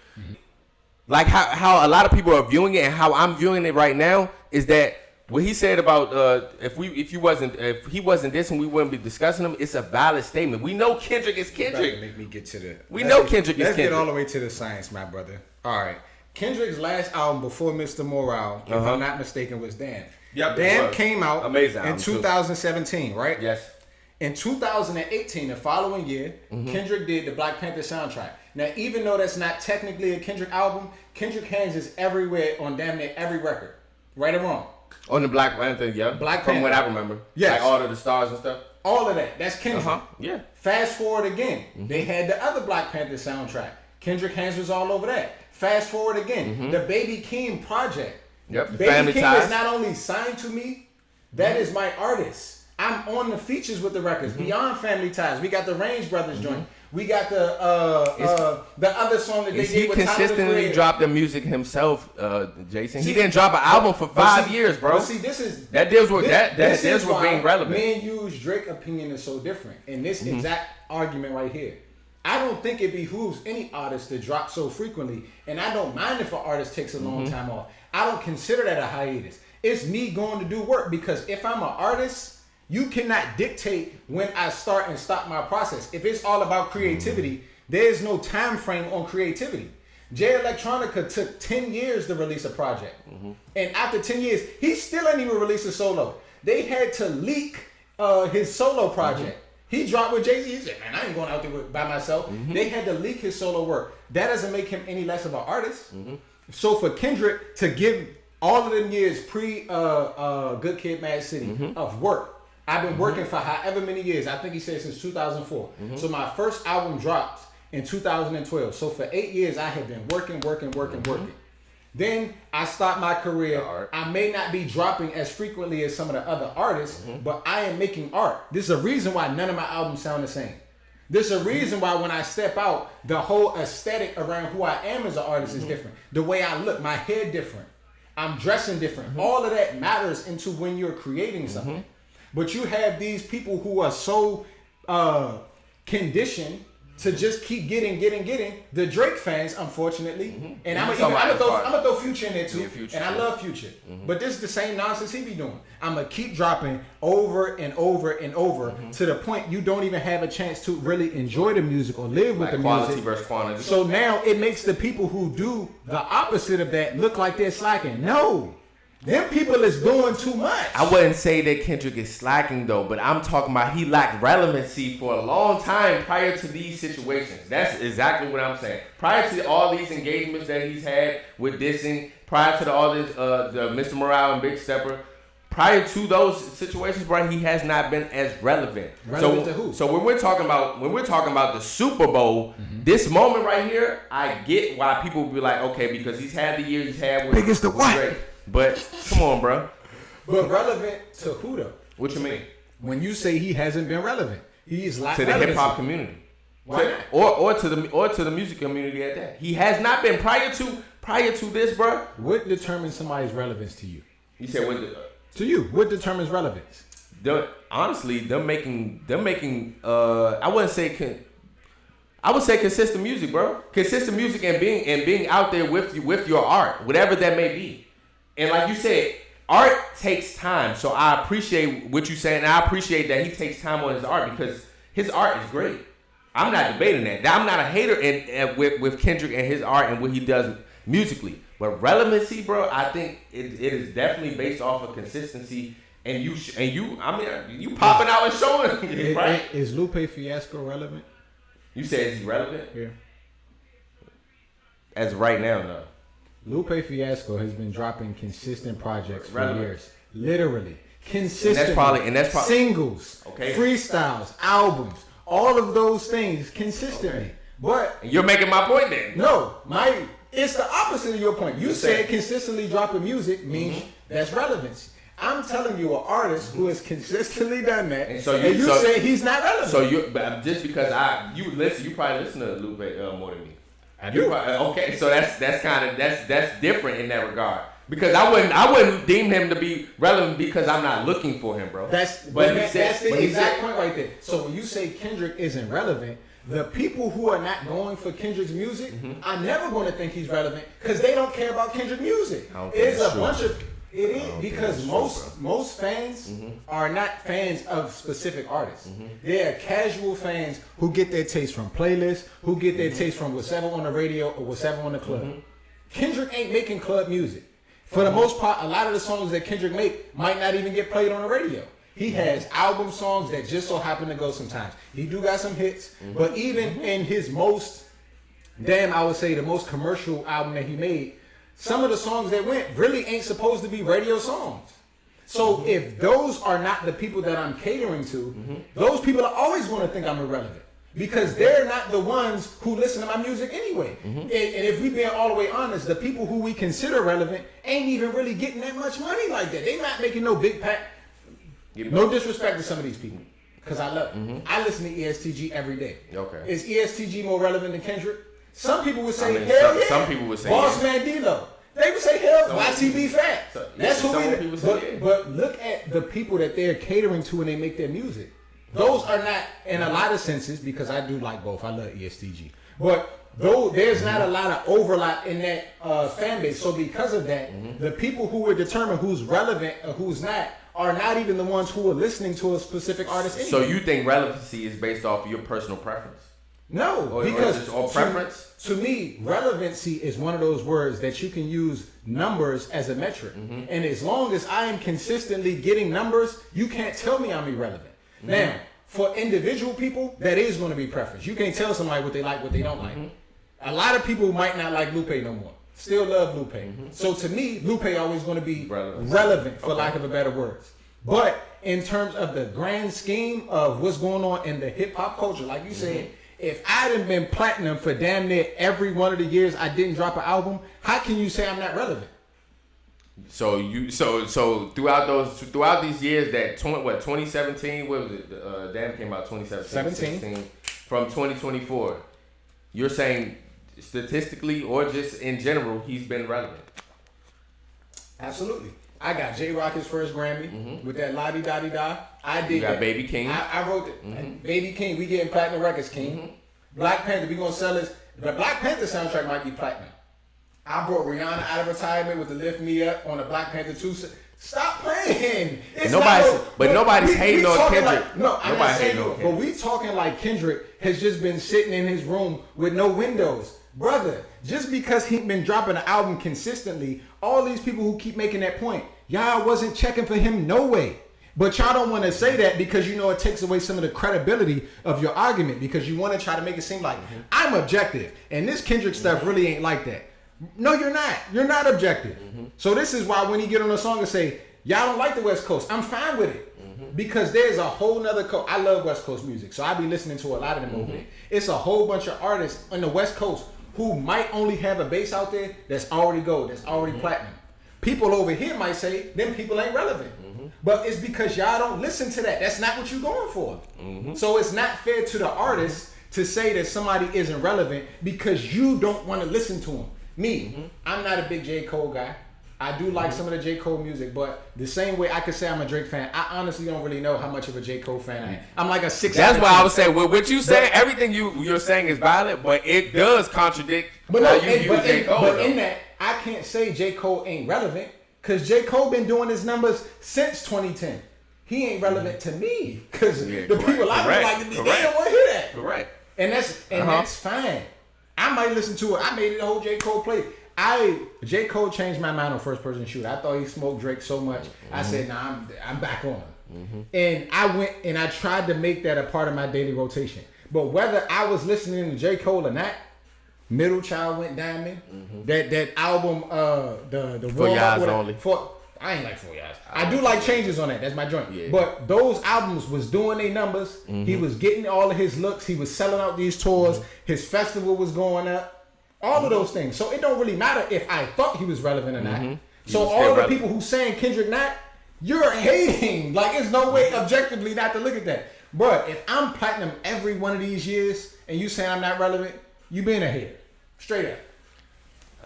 Like how a lot of people are viewing it and how I'm viewing it right now is that what he said about if he wasn't this and we wouldn't be discussing him, it's a valid statement. We know Kendrick is Kendrick. Make me get to the. We know Kendrick is Kendrick. Let's get all the way to the science, my brother. All right, Kendrick's last album before Mr. Morale, if I'm not mistaken, was Damn. Yep, Damn came out amazing in 2017, right? Yes. In 2018, the following year, Kendrick did the Black Panther soundtrack. Now, even though that's not technically a Kendrick album, Kendrick hands is everywhere on damn near every record. Right or wrong? On the Black Panther, yeah. Black From Panther. what I remember. Yes. Like all of the stars and stuff. All of that. That's Kendrick. Yeah. Fast forward again. They had the other Black Panther soundtrack. Kendrick hands was all over that. Fast forward again. The Baby Keem project. Yep. Baby Keem is not only signed to me, that is my artist. I'm on the features with the records. Beyond Family Ties. We got the Range Brothers joint. We got the other song that they did with Tyler, the consistently dropped the music himself, Jason. He didn't drop an album for 5 years, bro. But see, that deals with being relevant. Me and you's Drake opinion is so different in this exact argument right here. I don't think it behooves any artist to drop so frequently, and I don't mind if an artist takes a long time off. I don't consider that a hiatus. It's me going to do work, because if I'm an artist, you cannot dictate when I start and stop my process. If it's all about creativity, there's no time frame on creativity. Jay Electronica took 10 years to release a project. And after 10 years, he still ain't even released a solo. they had to leak his solo project. He dropped with Jay-Z. He said, man, I ain't going out there by myself. They had to leak his solo work. That doesn't make him any less of an artist. So for Kendrick to give all of them years pre Good Kid, Mad City of work, I've been working for however many years. I think he said since 2004. So my first album dropped in 2012. So for 8 years, I have been working. Then I start my career. I may not be dropping as frequently as some of the other artists, but I am making art. There's a reason why none of my albums sound the same. There's a reason why when I step out, the whole aesthetic around who I am as an artist is different. The way I look, my hair different. I'm dressing different. All of that matters into when you're creating something. But you have these people who are so conditioned to just keep getting. The Drake fans, unfortunately, and I'm gonna throw Future in there too, and I love Future, but this is the same nonsense he be doing. I'm gonna keep dropping over and over to the point you don't even have a chance to really enjoy the music or live with the quality music. versus quantity. So now it makes the people who do the opposite of that look like they're slacking. No. Them people is doing too much. I wouldn't say that Kendrick is slacking though, but I'm talking about he lacked relevancy for a long time prior to these situations. That's exactly what I'm saying. Prior to all these engagements that he's had with dissing, prior to all this, the Mr. Morale and Big Stepper, prior to those situations, bro, he has not been as relevant. Relevant to who? So when we're talking about the Super Bowl, this moment right here, I get why people be like, okay, because he's had the year he's had with Biggest the what? Drake. But come on, bro. But relevant to who though? What you mean? When you say he hasn't been relevant, he's like To the hip hop community. Why not? Or to the music community at that. He has not been prior to this, bro. What determines somebody's relevance to you? You said what? To you, what determines relevance? Honestly, them making. I would say consistent music, bro. Consistent music and being out there with your art, whatever that may be. And like you said, art takes time. So I appreciate what you're saying. And I appreciate that he takes time on his art because his art is great. I'm not debating that. I'm not a hater with Kendrick and his art and what he does musically. But relevancy, bro, I think it is definitely based off of consistency. And you popping out and showing, right? Is Lupe Fiasco relevant? You said is he relevant? Yeah. As of right now, no. Lupe Fiasco has been dropping consistent projects for years. Literally. Consistent. And that's probably singles, freestyles, albums, all of those things consistently. Okay. But you're making my point then. No, it's the opposite of your point. You said consistently dropping music means that's relevancy. I'm telling you, an artist who has consistently done that, and you say he's not relevant. So just because you probably listen to Lupe more than me. I do. Okay, so that's different in that regard. Because I wouldn't deem him to be relevant because I'm not looking for him, bro. That's the exact point right there. So when you say Kendrick isn't relevant, the people who are not going for Kendrick's music are never going to think he's relevant because they don't care about Kendrick music. It's a bunch of it is because most fans are not fans of specific artists. They're casual fans who get their taste from playlists, who get their taste from whatever on the radio or whatever on the club. Kendrick ain't making club music. For the most part, a lot of the songs that Kendrick make might not even get played on the radio. He has album songs that just so happen to go sometimes. He do got some hits, but even in his I would say the most commercial album that he made, some of the songs that went really ain't supposed to be radio songs. So if those are not the people that I'm catering to, those people are always going to think I'm irrelevant because they're not the ones who listen to my music anyway. And if we being all the way honest, the people who we consider relevant ain't even really getting that much money like that. They not making no big pack. No disrespect to some of these people because I love them. I listen to ESTG every day. Okay. Is ESTG more relevant than Kendrick? Some people would say hell yeah. Some people would say Boss Man D-Lo. They would say hell YTB Fat. That's who we. But look at the people that they're catering to when they make their music. Those are not, in a lot of senses, because I do like both. I love ESTG. But though there's not a lot of overlap in that fan base. So because of that, the people who will determine who's relevant or who's not are not even the ones who are listening to a specific artist anyway. So you think relevancy is based off of your personal preference? No, because or preference. To me, relevancy is one of those words that you can use numbers as a metric. And as long as I am consistently getting numbers, you can't tell me I'm irrelevant. Now, for individual people, that is going to be preference. You can't tell somebody what they like, what they don't like. A lot of people might not like Lupe no more. Still love Lupe. So to me, Lupe always going to be relevant, for lack of a better words. But in terms of the grand scheme of what's going on in the hip hop culture, like you said, if I'd have been platinum for damn near every one of the years I didn't drop an album, how can you say I'm not relevant? So throughout these years that 2017, what was it? Damn came out 2017. From 2024, you're saying statistically or just in general, he's been relevant. Absolutely. I got J-Rock his first Grammy with that La Di Da Di Da. I did. You got Baby King. I wrote it. Baby King, we getting platinum records, King. Black Panther, we gonna sell this. The Black Panther soundtrack might be platinum. I brought Rihanna out of retirement with the Lift Me Up on the Black Panther 2. Stop playing. Nobody's hating on Kendrick. Like, no, I'm not saying Kendrick. But we talking like Kendrick has just been sitting in his room with no windows. Brother, just because he been dropping an album consistently, all these people who keep making that point, y'all wasn't checking for him no way. But y'all don't want to say that because you know it takes away some of the credibility of your argument because you want to try to make it seem like I'm objective. And this Kendrick stuff really ain't like that. No, you're not. You're not objective. So this is why when he get on a song and say, y'all don't like the West Coast, I'm fine with it. Because there's a whole nother coast. I love West Coast music, so I be listening to a lot of them over there. It's a whole bunch of artists on the West Coast who might only have a bass out there that's already gold, that's already platinum. People over here might say, them people ain't relevant. But it's because y'all don't listen to that. That's not what you're going for. So it's not fair to the artist to say that somebody isn't relevant because you don't want to listen to them. Me, I'm not a big J. Cole guy. I do like some of the J. Cole music, but the same way I could say I'm a Drake fan, I honestly don't really know how much of a J. Cole fan I am. I'm like a 6. That's why I was saying, well, what you say, everything you're saying is valid, but it does contradict how you use J. Cole. But in that, I can't say J. Cole ain't relevant because J. Cole been doing his numbers since 2010. He ain't relevant to me because the people I don't like, they don't want to hear that. Correct. And that's fine. I might listen to it. I made it a whole J. Cole play. J. Cole changed my mind on First Person Shooter. I thought he smoked Drake so much. I said, nah, I'm back on him. And I went and I tried to make that a part of my daily rotation. But whether I was listening to J. Cole or not, Middle Child went diamond. That album, the 4 Yards Only. I ain't like 4 Yards. I do like Changes on that. That's my joint. Yeah. But those albums was doing their numbers. He was getting all of his looks. He was selling out these tours. His festival was going up. All of those things. So it don't really matter if I thought he was relevant or not. So all the people who saying Kendrick not, you're hating. Like, there's no way objectively not to look at that. But if I'm platinum every one of these years and you saying I'm not relevant, you being a hater. Straight up.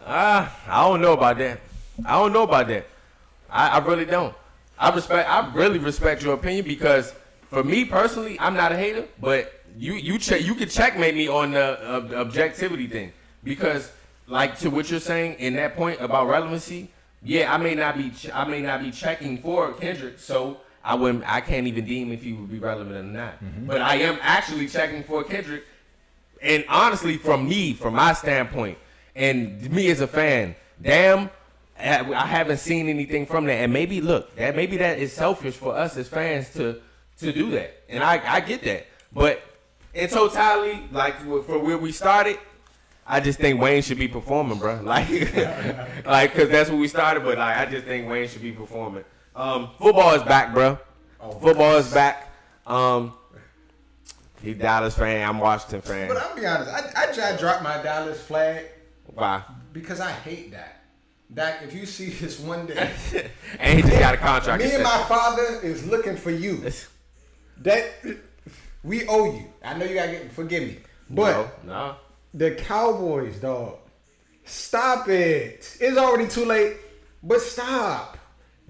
I don't know about that. I really don't. I really respect your opinion because for me personally, I'm not a hater, but you can checkmate me on the objectivity thing. Because, like to what you're saying in that point about relevancy, yeah, I may not be checking for Kendrick, so I can't even deem if he would be relevant or not. But I am actually checking for Kendrick, and honestly, from my standpoint, and me as a fan, damn, I haven't seen anything from that. And maybe that is selfish for us as fans to do that, and I get that. But in totality, like for where we started, I just think Wayne should be performing, bro. Like, cause that's where we started. But like, I just think Wayne should be performing. Football is back, bro. Football is back. He Dallas fan. I'm Washington fan. But I'll be honest. I dropped my Dallas flag. Why? Because I hate that. Dak, if you see this one day, and he just got a contract. Me and my father is looking for you. That we owe you. I know you gotta forgive me, but no. The Cowboys, dog. Stop it. It's already too late, but stop.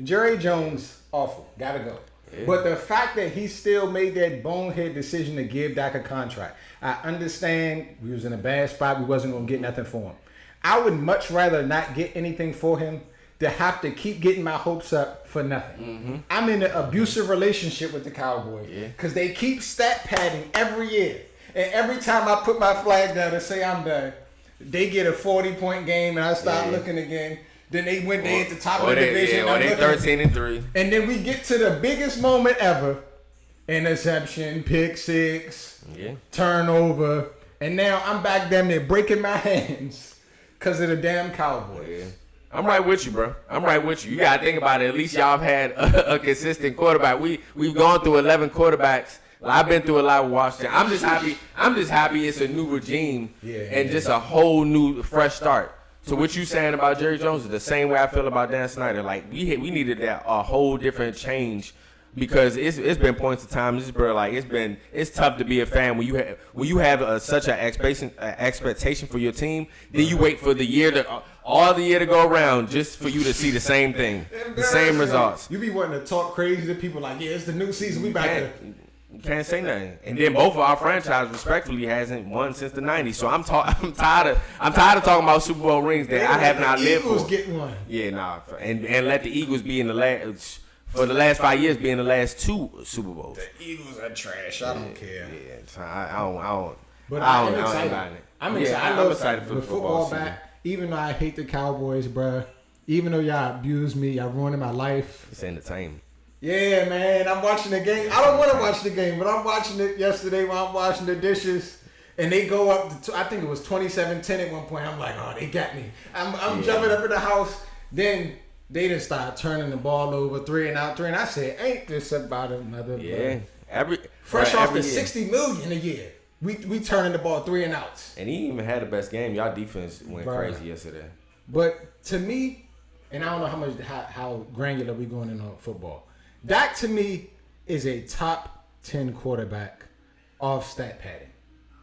Jerry Jones, awful. Gotta go. Yeah. But the fact that he still made that bonehead decision to give Dak a contract, I understand we was in a bad spot. We wasn't going to get nothing for him. I would much rather not get anything for him to have to keep getting my hopes up for nothing. I'm in an abusive relationship with the Cowboys because they keep stat padding every year. And every time I put my flag down and say I'm done, they get a 40-point game, and I start looking again. Then they went there at the top of the division. Or they 13-3. And then we get to the biggest moment ever. Interception, pick six, turnover. And now I'm back damn near breaking my hands because of the damn Cowboys. Yeah. I'm right with you, bro. I'm right with you. You got to think about it. At least y'all have had a consistent quarterback. We've gone through 11 quarterbacks. I've been through a lot with Washington. I'm just happy it's a new regime and just a whole new fresh start. So what you saying about Jerry Jones is the same way I feel about Dan Snyder. Like we needed a whole different change because it's been points of time. This bro, like it's tough to be a fan when you have such an expectation for your team. Then you wait for all the year to go around just for you to see the same thing, the same results. You be wanting to talk crazy to people like, it's the new season. We back to. You can't say nothing. And then both of our franchise respectfully hasn't won since the 90s. So I'm tired of talking about Super Bowl rings that I have not lived for. Eagles get one. Yeah, nah. And let the Eagles be in the last for the last 5 years be in the last 2 Super Bowls. The Eagles are trash. I don't care. Yeah, so I don't. But I'm excited. I'm excited. I'm excited for the football back. Even though I hate the Cowboys, bruh. Even though y'all abused me, y'all ruined my life. It's entertainment. Yeah, man, I'm watching the game. I don't want to watch the game, but I'm watching it yesterday while I'm washing the dishes. And they go up to, I think it was 27-10 at one point. I'm like, oh, they got me. I'm jumping up in the house. Then they just start turning the ball over, 3 and out. I said, ain't this about another? Yeah. Fresh off the $60 million a year. We turning the ball 3 and outs. And he even had the best game. Y'all defense went crazy yesterday. But to me, and I don't know how granular we going in on football. Dak, to me, is a top 10 quarterback off stat padding.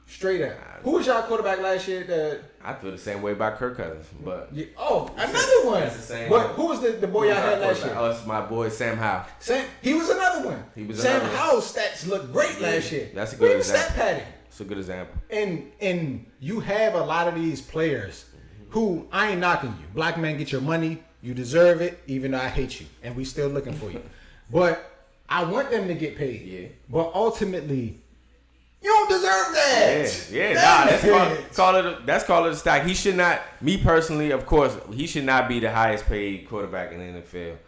Straight up. Who was y'all quarterback last year? I feel the same way about Kirk Cousins. But another one. That's the same. But who was the boy y'all had last year? Oh, it's my boy Sam Howell. He was another one. Sam Howell's stats looked great last year. That's a good example. Stat padding. That's a good example. And you have a lot of these players who, I ain't knocking you. Black man, get your money. You deserve it, even though I hate you. And we still looking for you. But I want them to get paid. Yeah. But ultimately, you don't deserve that. Yeah. That's called it a stack. He should not. Me personally, of course, he should not be the highest paid quarterback in the NFL.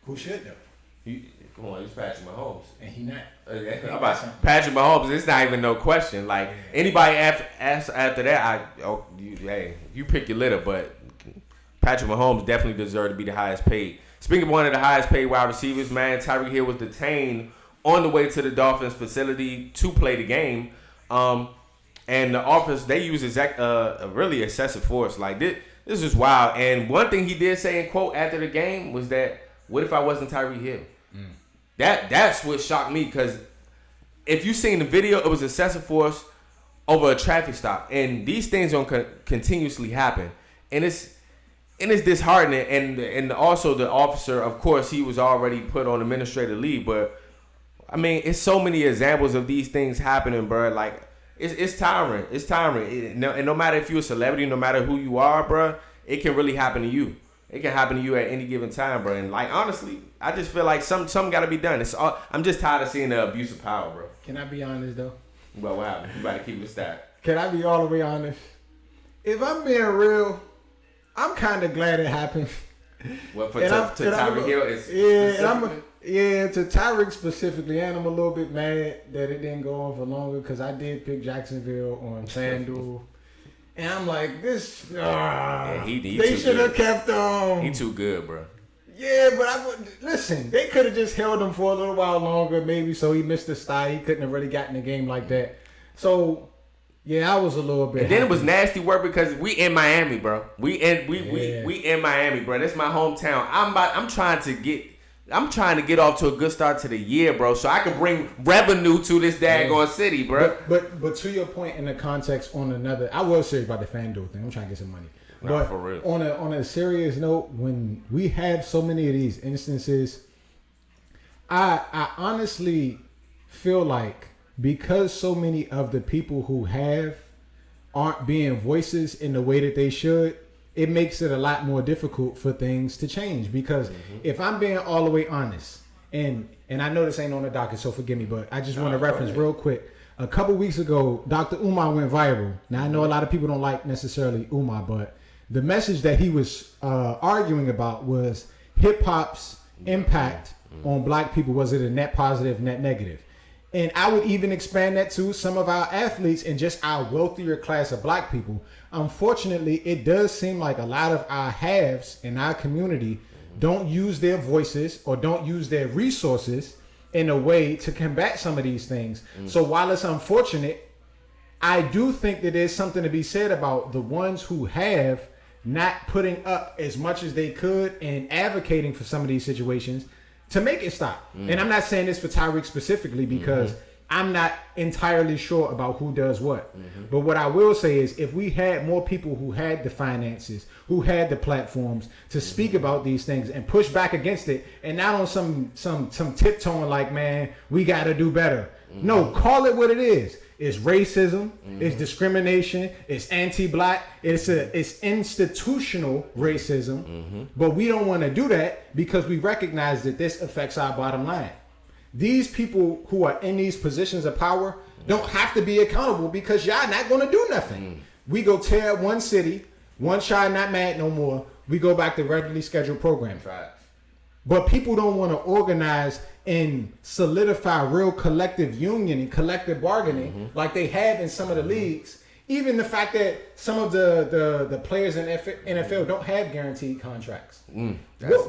Who should though? Come on, he's Patrick Mahomes, and he not. Patrick Mahomes. It's not even no question. Like anybody after that, you pick your litter, but Patrick Mahomes definitely deserved to be the highest paid. Speaking of one of the highest paid wide receivers, man, Tyreek Hill was detained on the way to the Dolphins facility to play the game. And the office, they use a really excessive force. Like this is wild. And one thing he did say in quote after the game was that, what if I wasn't Tyreek Hill? That's what shocked me, because if you seen the video, it was excessive force over a traffic stop. And these things don't continuously happen. And it's disheartening, and also the officer, of course, he was already put on administrative leave. But I mean, it's so many examples of these things happening, bro. Like it's tiring. It's tiring. And no matter if you're a celebrity, no matter who you are, bro, it can really happen to you. It can happen to you at any given time, bro. And like honestly, I just feel like something got to be done. I'm just tired of seeing the abuse of power, bro. Can I be honest though? Well, what happened? You better keep it stacked. Can I be all the way honest? If I'm being real, I'm kind of glad it happened. Well, to Tyreek Hill, to Tyreek specifically, and I'm a little bit mad that it didn't go on for longer because I did pick Jacksonville on FanDuel, and I'm like, they should have kept him. He too good, bro. Yeah, but listen. They could have just held him for a little while longer, maybe, so he missed the style. He couldn't have really gotten the game like that. So. Yeah, I was a little bit. And then it was nasty work because we in Miami, bro. We in Miami, bro. That's my hometown. I'm trying to get off to a good start to the year, bro, so I can bring revenue to this daggone city, bro. But to your point in the context on another, I was serious about the FanDuel thing. I'm trying to get some money. Nah, for real. On a serious note, when we have so many of these instances, I honestly feel like, because so many of the people who aren't being voices in the way that they should, it makes it a lot more difficult for things to change. Because if I'm being all the way honest, and I know this ain't on the docket, so forgive me, but I just want to reference real quick. A couple weeks ago, Dr. Umar went viral. Now, I know a lot of people don't like necessarily Umar, but the message that he was arguing about was hip-hop's impact on black people. Was it a net positive, net negative? And I would even expand that to some of our athletes and just our wealthier class of black people. Unfortunately, it does seem like a lot of our haves in our community don't use their voices or don't use their resources in a way to combat some of these things. So while it's unfortunate, I do think that there's something to be said about the ones who have not putting up as much as they could and advocating for some of these situations to make it stop. And I'm not saying this for Tyreek specifically because I'm not entirely sure about who does what. But what I will say is if we had more people who had the finances, who had the platforms to speak about these things and push back against it, and not on some tiptoeing like, man, we got to do better. No, call it what it is. It's racism, it's discrimination, it's anti-black, it's institutional racism. But we don't want to do that because we recognize that this affects our bottom line. These people who are in these positions of power don't have to be accountable because y'all not going to do nothing. We go tear up one city, one child not mad no more. We go back to regularly scheduled programming. Right. But people don't want to organize and solidify real collective union and collective bargaining like they have in some of the leagues. Even the fact that some of the players in NFL don't have guaranteed contracts. That's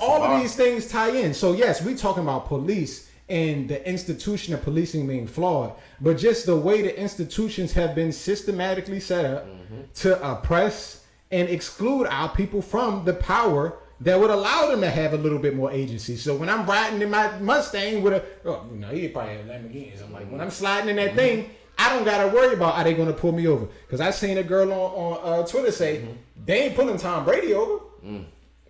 all of these things tie in. So yes, we talking about police and the institution of policing being flawed, but just the way the institutions have been systematically set up to oppress and exclude our people from the power that would allow them to have a little bit more agency. So when I'm riding in my Mustang with he probably had a Lamborghini or something. Like when I'm sliding in that thing, I don't gotta worry about are they gonna pull me over. Cause I seen a girl on Twitter say they ain't pulling Tom Brady over.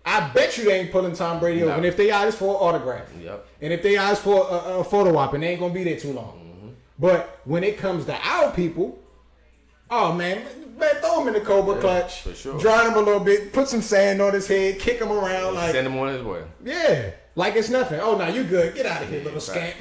I bet you they ain't pulling Tom Brady over. And if they ask for an autograph, and if they ask for a photo op, and they ain't gonna be there too long. But when it comes to our people, oh man, throw him in the Cobra clutch, for sure. Dry him a little bit, put some sand on his head, kick him around, like send him on his way. Yeah, like it's nothing. Oh, now you good? Get out of here, little scamp.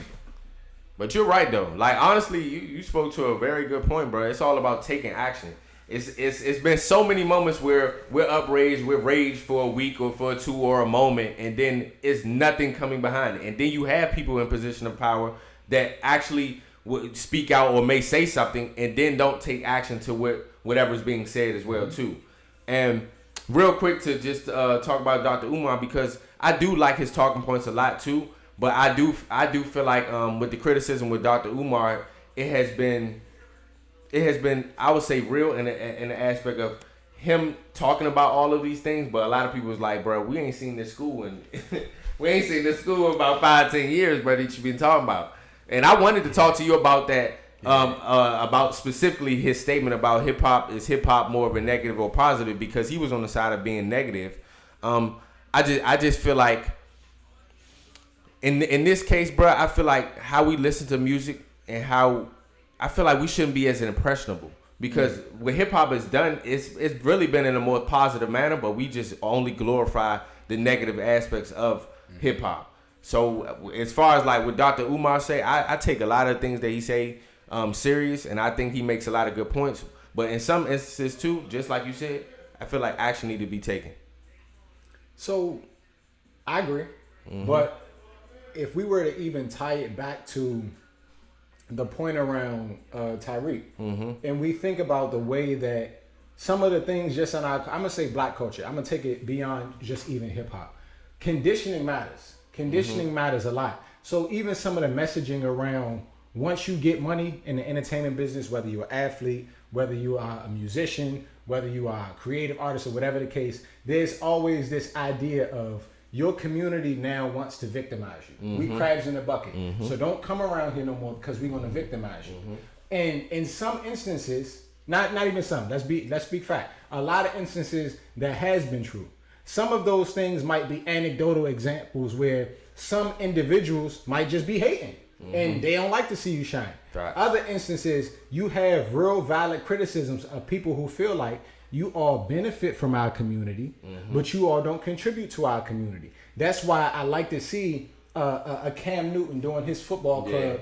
But you're right though. Like honestly, you spoke to a very good point, bro. It's all about taking action. It's been so many moments where we're upraised, we're raged for a week or for two or a moment, and then it's nothing coming behind it. And then you have people in position of power that actually would speak out or may say something and then don't take action to whatever's being said as well too. And real quick to just talk about Dr. Umar, because I do like his talking points a lot too. But I do feel like with the criticism with Dr. Umar, it has been I would say real in the aspect of him talking about all of these things. But a lot of people was like, bro, we ain't seen this school in about 5-10 years, bro, that you've been talking about. And I wanted to talk to you about that, about specifically his statement about hip hop more of a negative or positive, because he was on the side of being negative. I just feel like in this case, bro, I feel like how we listen to music and how I feel like we shouldn't be as impressionable, because what hip hop has done, it's really been in a more positive manner, but we just only glorify the negative aspects of hip hop. So as far as like what Dr. Umar say, I take a lot of things that he say serious, and I think he makes a lot of good points. But in some instances too, just like you said, I feel like action need to be taken. So I agree, but if we were to even tie it back to the point around Tyreek, and we think about the way that some of the things just in our, I'm gonna say black culture, I'm gonna take it beyond just even hip hop. Conditioning matters. Conditioning matters a lot. So even some of the messaging around, once you get money in the entertainment business, whether you're an athlete, whether you are a musician, whether you are a creative artist or whatever the case, there's always this idea of your community now wants to victimize you. We crabs in the bucket. So don't come around here no more because we're going to victimize you. And in some instances, not even some, let's speak fact. A lot of instances that has been true. Some of those things might be anecdotal examples where some individuals might just be hating and they don't like to see you shine. Right. Other instances, you have real valid criticisms of people who feel like you all benefit from our community, but you all don't contribute to our community. That's why I like to see a Cam Newton doing his football club,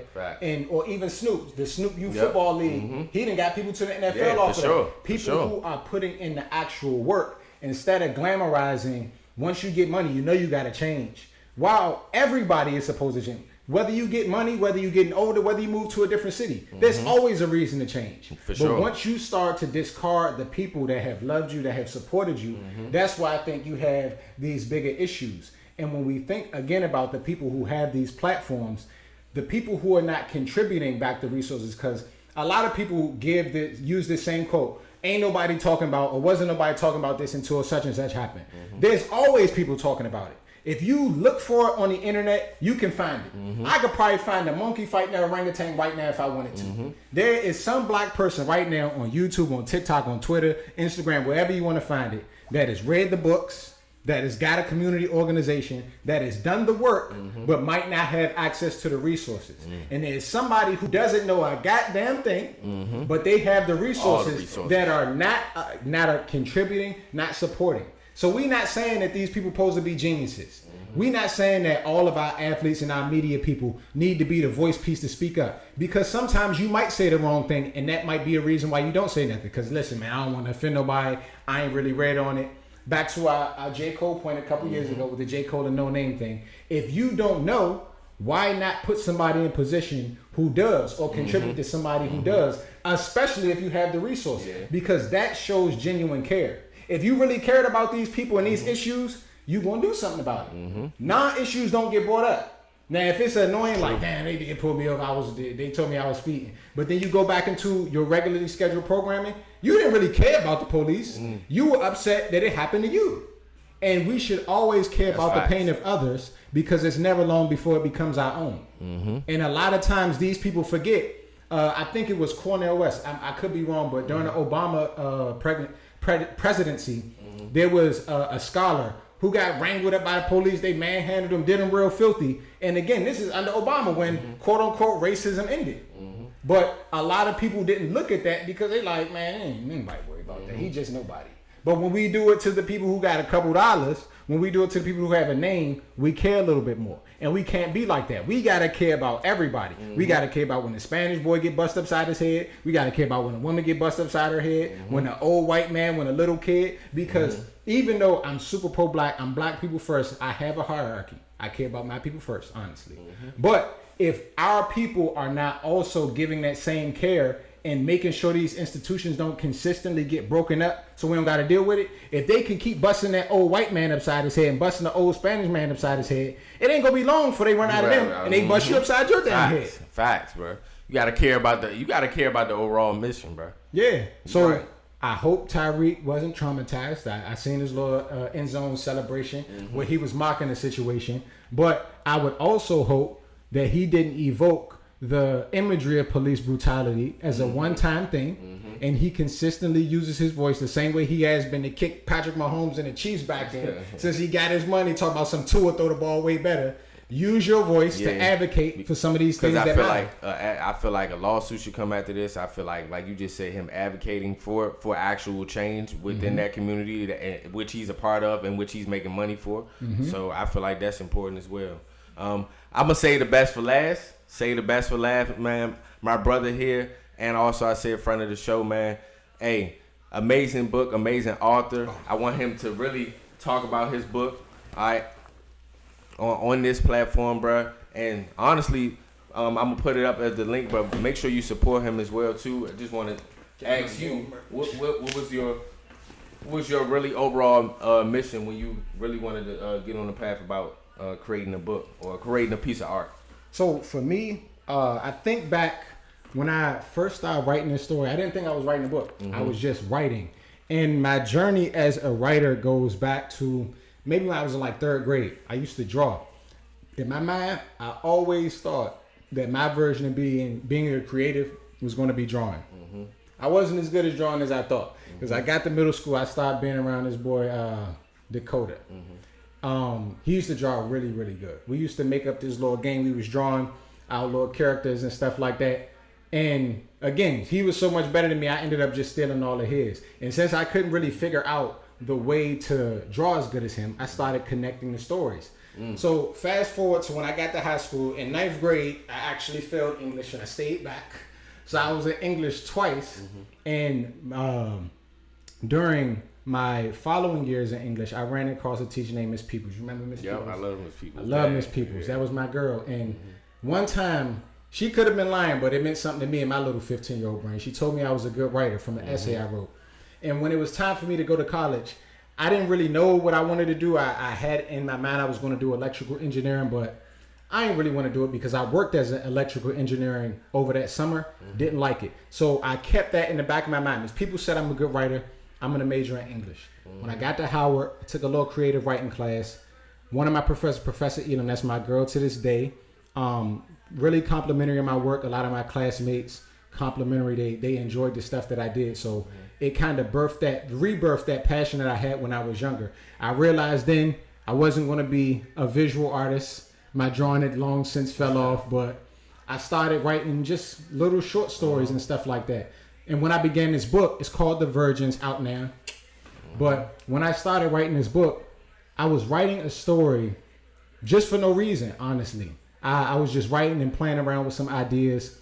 or even Snoop, the Snoop Youth Football League. He done got people to the NFL off of that. People who are putting in the actual work instead of glamorizing. Once you get money, you know you got to change. While everybody is supposed to change. Whether you get money, whether you're getting older, whether you move to a different city, there's always a reason to change. But once you start to discard the people that have loved you, that have supported you, that's why I think you have these bigger issues. And when we think again about the people who have these platforms, the people who are not contributing back the resources, because a lot of people use this same quote, ain't nobody talking about, or wasn't nobody talking about this until such and such happened. There's always people talking about it. If you look for it on the internet, you can find it. I could probably find a monkey fighting an orangutan right now if I wanted to. There is some black person right now on YouTube, on TikTok, on Twitter, Instagram, wherever you want to find it, that has read the books, that has got a community organization, that has done the work, but might not have access to the resources. And there's somebody who doesn't know a goddamn thing, but they have the resources that are not contributing, not supporting. So we not saying that these people supposed to be geniuses. We not saying that all of our athletes and our media people need to be the voice piece to speak up. Because sometimes you might say the wrong thing, and that might be a reason why you don't say nothing. Because listen, man, I don't want to offend nobody. I ain't really read on it. Back to our J. Cole point a couple years ago with the J. Cole and No Name thing. If you don't know, why not put somebody in position who does, or contribute to somebody who does, especially if you have the resources? Because that shows genuine care. If you really cared about these people and these issues, you gonna do something about it. Non-issues don't get brought up. Now, if it's annoying, like, damn, they did pull me over, they told me I was speeding. But then you go back into your regularly scheduled programming, you didn't really care about the police. You were upset that it happened to you. And we should always care about the pain of others, because it's never long before it becomes our own. And a lot of times these people forget. I think it was Cornel West. I could be wrong, but during the Obama presidency, there was a scholar who got wrangled up by the police. They manhandled him, did him real filthy. And again, this is under Obama when quote unquote racism ended. But a lot of people didn't look at that because they like, man, ain't nobody worry about that. He just nobody. But when we do it to the people who got a couple dollars, when we do it to the people who have a name, we care a little bit more. And we can't be like that. We got to care about everybody. We got to care about when the Spanish boy get bust upside his head. We got to care about when a woman get bust upside her head, when an old white man, when a little kid. Because even though I'm super pro-black, I'm black people first, I have a hierarchy. I care about my people first, honestly. But if our people are not also giving that same care and making sure these institutions don't consistently get broken up so we don't got to deal with it, if they can keep busting that old white man upside his head and busting the old Spanish man upside his head, it ain't going to be long before they run out of them and they bust you upside your damn head. Facts, bro. You got to care about the overall mission, bro. Yeah. So I hope Tyreek wasn't traumatized. I seen his little end zone celebration where he was mocking the situation. But I would also hope that he didn't evoke the imagery of police brutality as a one-time thing, and he consistently uses his voice the same way he has been to kick Patrick Mahomes and the Chiefs back in since he got his money, talking about some Tua throw the ball way better. Use your voice to advocate for some of these things that matter. I feel like a lawsuit should come after this. I feel like you just said, him advocating for actual change within that community, which he's a part of and which he's making money for. So I feel like that's important as well. I'm gonna say the best for last. Say the best for last, man. My brother here, and also I say in front of the show, man. Hey, amazing book, amazing author. I want him to really talk about his book, all right, on this platform, bro. And honestly, I'm gonna put it up as the link, but make sure you support him as well too. I just want to ask you, what was your really overall mission when you really wanted to get on the path about creating a book or creating a piece of art? So for me, I think back when I first started writing this story, I didn't think I was writing a book. I was just writing. And my journey as a writer goes back to maybe when I was in like third grade. I used to draw. In my mind, I always thought that my version of being a creative was going to be drawing. I wasn't as good at drawing as I thought. Because I got to middle school, I started being around this boy, Dakota. He used to draw really, really good. We used to make up this little game. We was drawing our little characters and stuff like that. And again, he was so much better than me, I ended up just stealing all of his. And since I couldn't really figure out the way to draw as good as him, I started connecting the stories. So fast forward to when I got to high school. In 9th grade, I actually failed English and I stayed back. So I was in English twice. And during my following years in English, I ran across a teacher named Miss Peoples. You remember Miss Peoples? Yeah, I love Miss Peoples. I love Miss Peoples. That was my girl. And one time, she could have been lying, but it meant something to me in my little 15-year-old brain. She told me I was a good writer from an essay I wrote. And when it was time for me to go to college, I didn't really know what I wanted to do. I had in my mind I was going to do electrical engineering, but I didn't really want to do it because I worked as an electrical engineering over that summer. Didn't like it. So I kept that in the back of my mind. As people said I'm a good writer, I'm going to major in English. When I got to Howard, I took a little creative writing class. One of my professors, Professor Elam, that's my girl to this day, really complimentary of my work. A lot of my classmates complimentary. They enjoyed the stuff that I did. So it kind of rebirthed that passion that I had when I was younger. I realized then I wasn't going to be a visual artist. My drawing had long since fell off, but I started writing just little short stories and stuff like that. And when I began this book, it's called The Virgins, out now. But when I started writing this book, I was writing a story just for no reason, honestly. I was just writing and playing around with some ideas.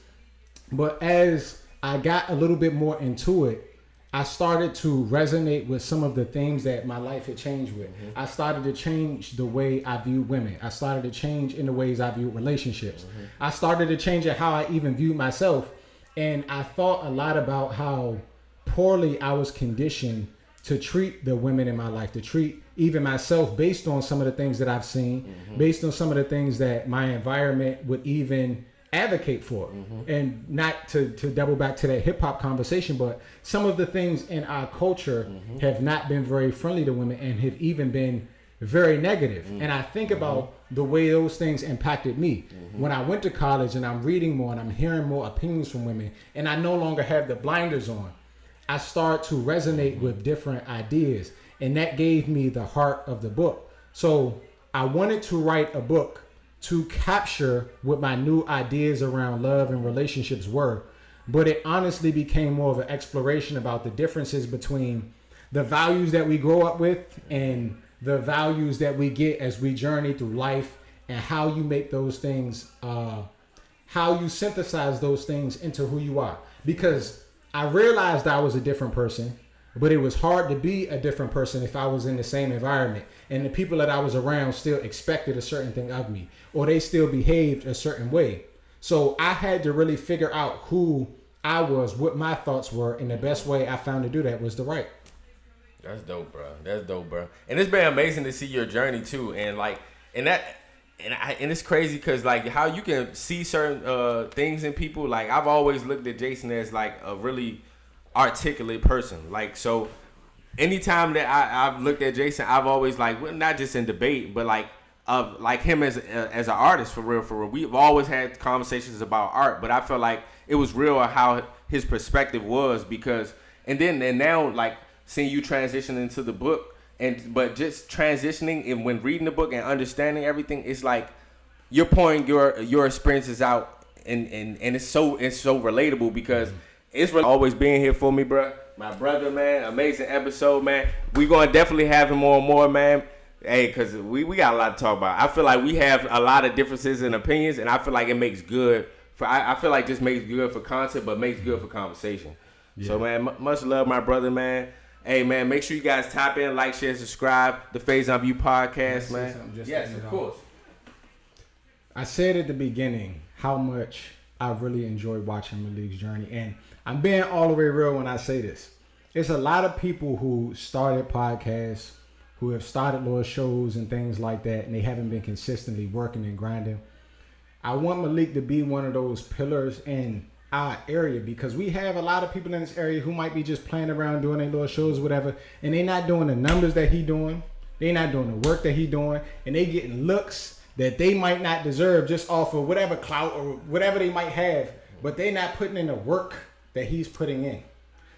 But as I got a little bit more into it, I started to resonate with some of the things that my life had changed with. I started to change the way I view women. I started to change in the ways I view relationships. I started to change in how I even viewed myself. And I thought a lot about how poorly I was conditioned to treat the women in my life, to treat even myself based on some of the things that I've seen, based on some of the things that my environment would even advocate for. And not to double back to that hip hop conversation, but some of the things in our culture have not been very friendly to women and have even been very negative. And I think about the way those things impacted me. When I went to college and I'm reading more and I'm hearing more opinions from women and I no longer have the blinders on, I start to resonate with different ideas. And that gave me the heart of the book. So I wanted to write a book to capture what my new ideas around love and relationships were. But it honestly became more of an exploration about the differences between the values that we grow up with and the values that we get as we journey through life, and how you make those things, how you synthesize those things into who you are. Because I realized I was a different person, but it was hard to be a different person if I was in the same environment and the people that I was around still expected a certain thing of me, or they still behaved a certain way. So I had to really figure out who I was, what my thoughts were, and the best way I found to do that was to write. That's dope, bro. That's dope, bro. And it's been amazing to see your journey too, and it's crazy because like how you can see certain things in people. Like I've always looked at Jason as like a really articulate person. Like so, anytime that I've looked at Jason, I've always like, well, not just in debate, but like him as an artist for real. We've always had conversations about art, but I felt like it was real how his perspective was because, and now like seeing you transition into the book, but just transitioning and when reading the book and understanding everything, it's like you're pouring your experiences out, and it's so relatable because it's really always being here for me, bro. My brother, man, amazing episode, man. We gonna definitely have him more and more, man. Hey, cause we got a lot to talk about. I feel like we have a lot of differences in opinions, and I feel like it makes good for. I feel like this makes good for content, but makes good for conversation. Yeah. So, man, much love, my brother, man. Hey, man, make sure you guys tap in, like, share, subscribe. The Faison View Podcast, man. Yes, of course. I said at the beginning how much I really enjoyed watching Malik's journey, and I'm being all the way real when I say this. There's a lot of people who started podcasts, who have started little shows and things like that, and they haven't been consistently working and grinding. I want Malik to be one of those pillars in our area because we have a lot of people in this area who might be just playing around doing their little shows, whatever, and they're not doing the numbers that he doing. They're not doing the work that he doing, and they getting looks that they might not deserve just off of whatever clout or whatever they might have, but they're not putting in the work that he's putting in.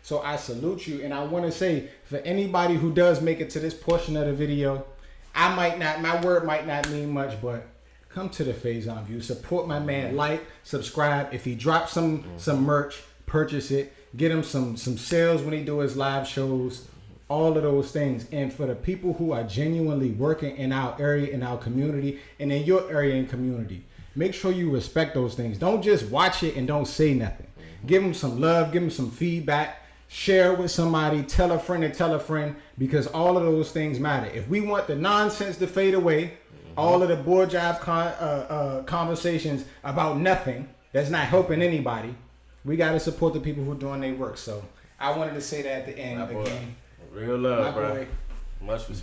So I salute you, and I want to say for anybody who does make it to this portion of the video, my word might not mean much, but come to the Faison View, support my man, like, subscribe. If he drops some merch, purchase it. Get him some sales when he do his live shows. all of those things. And for the people who are genuinely working in our area, in our community, and in your area and community, make sure you respect those things. Don't just watch it and don't say nothing. Give them some love, give them some feedback, share it with somebody, tell a friend, because all of those things matter. If we want the nonsense to fade away, all of the board job conversations about nothing that's not helping anybody, we got to support the people who are doing their work. So I wanted to say that at the end again. Real love, bro. Much respect.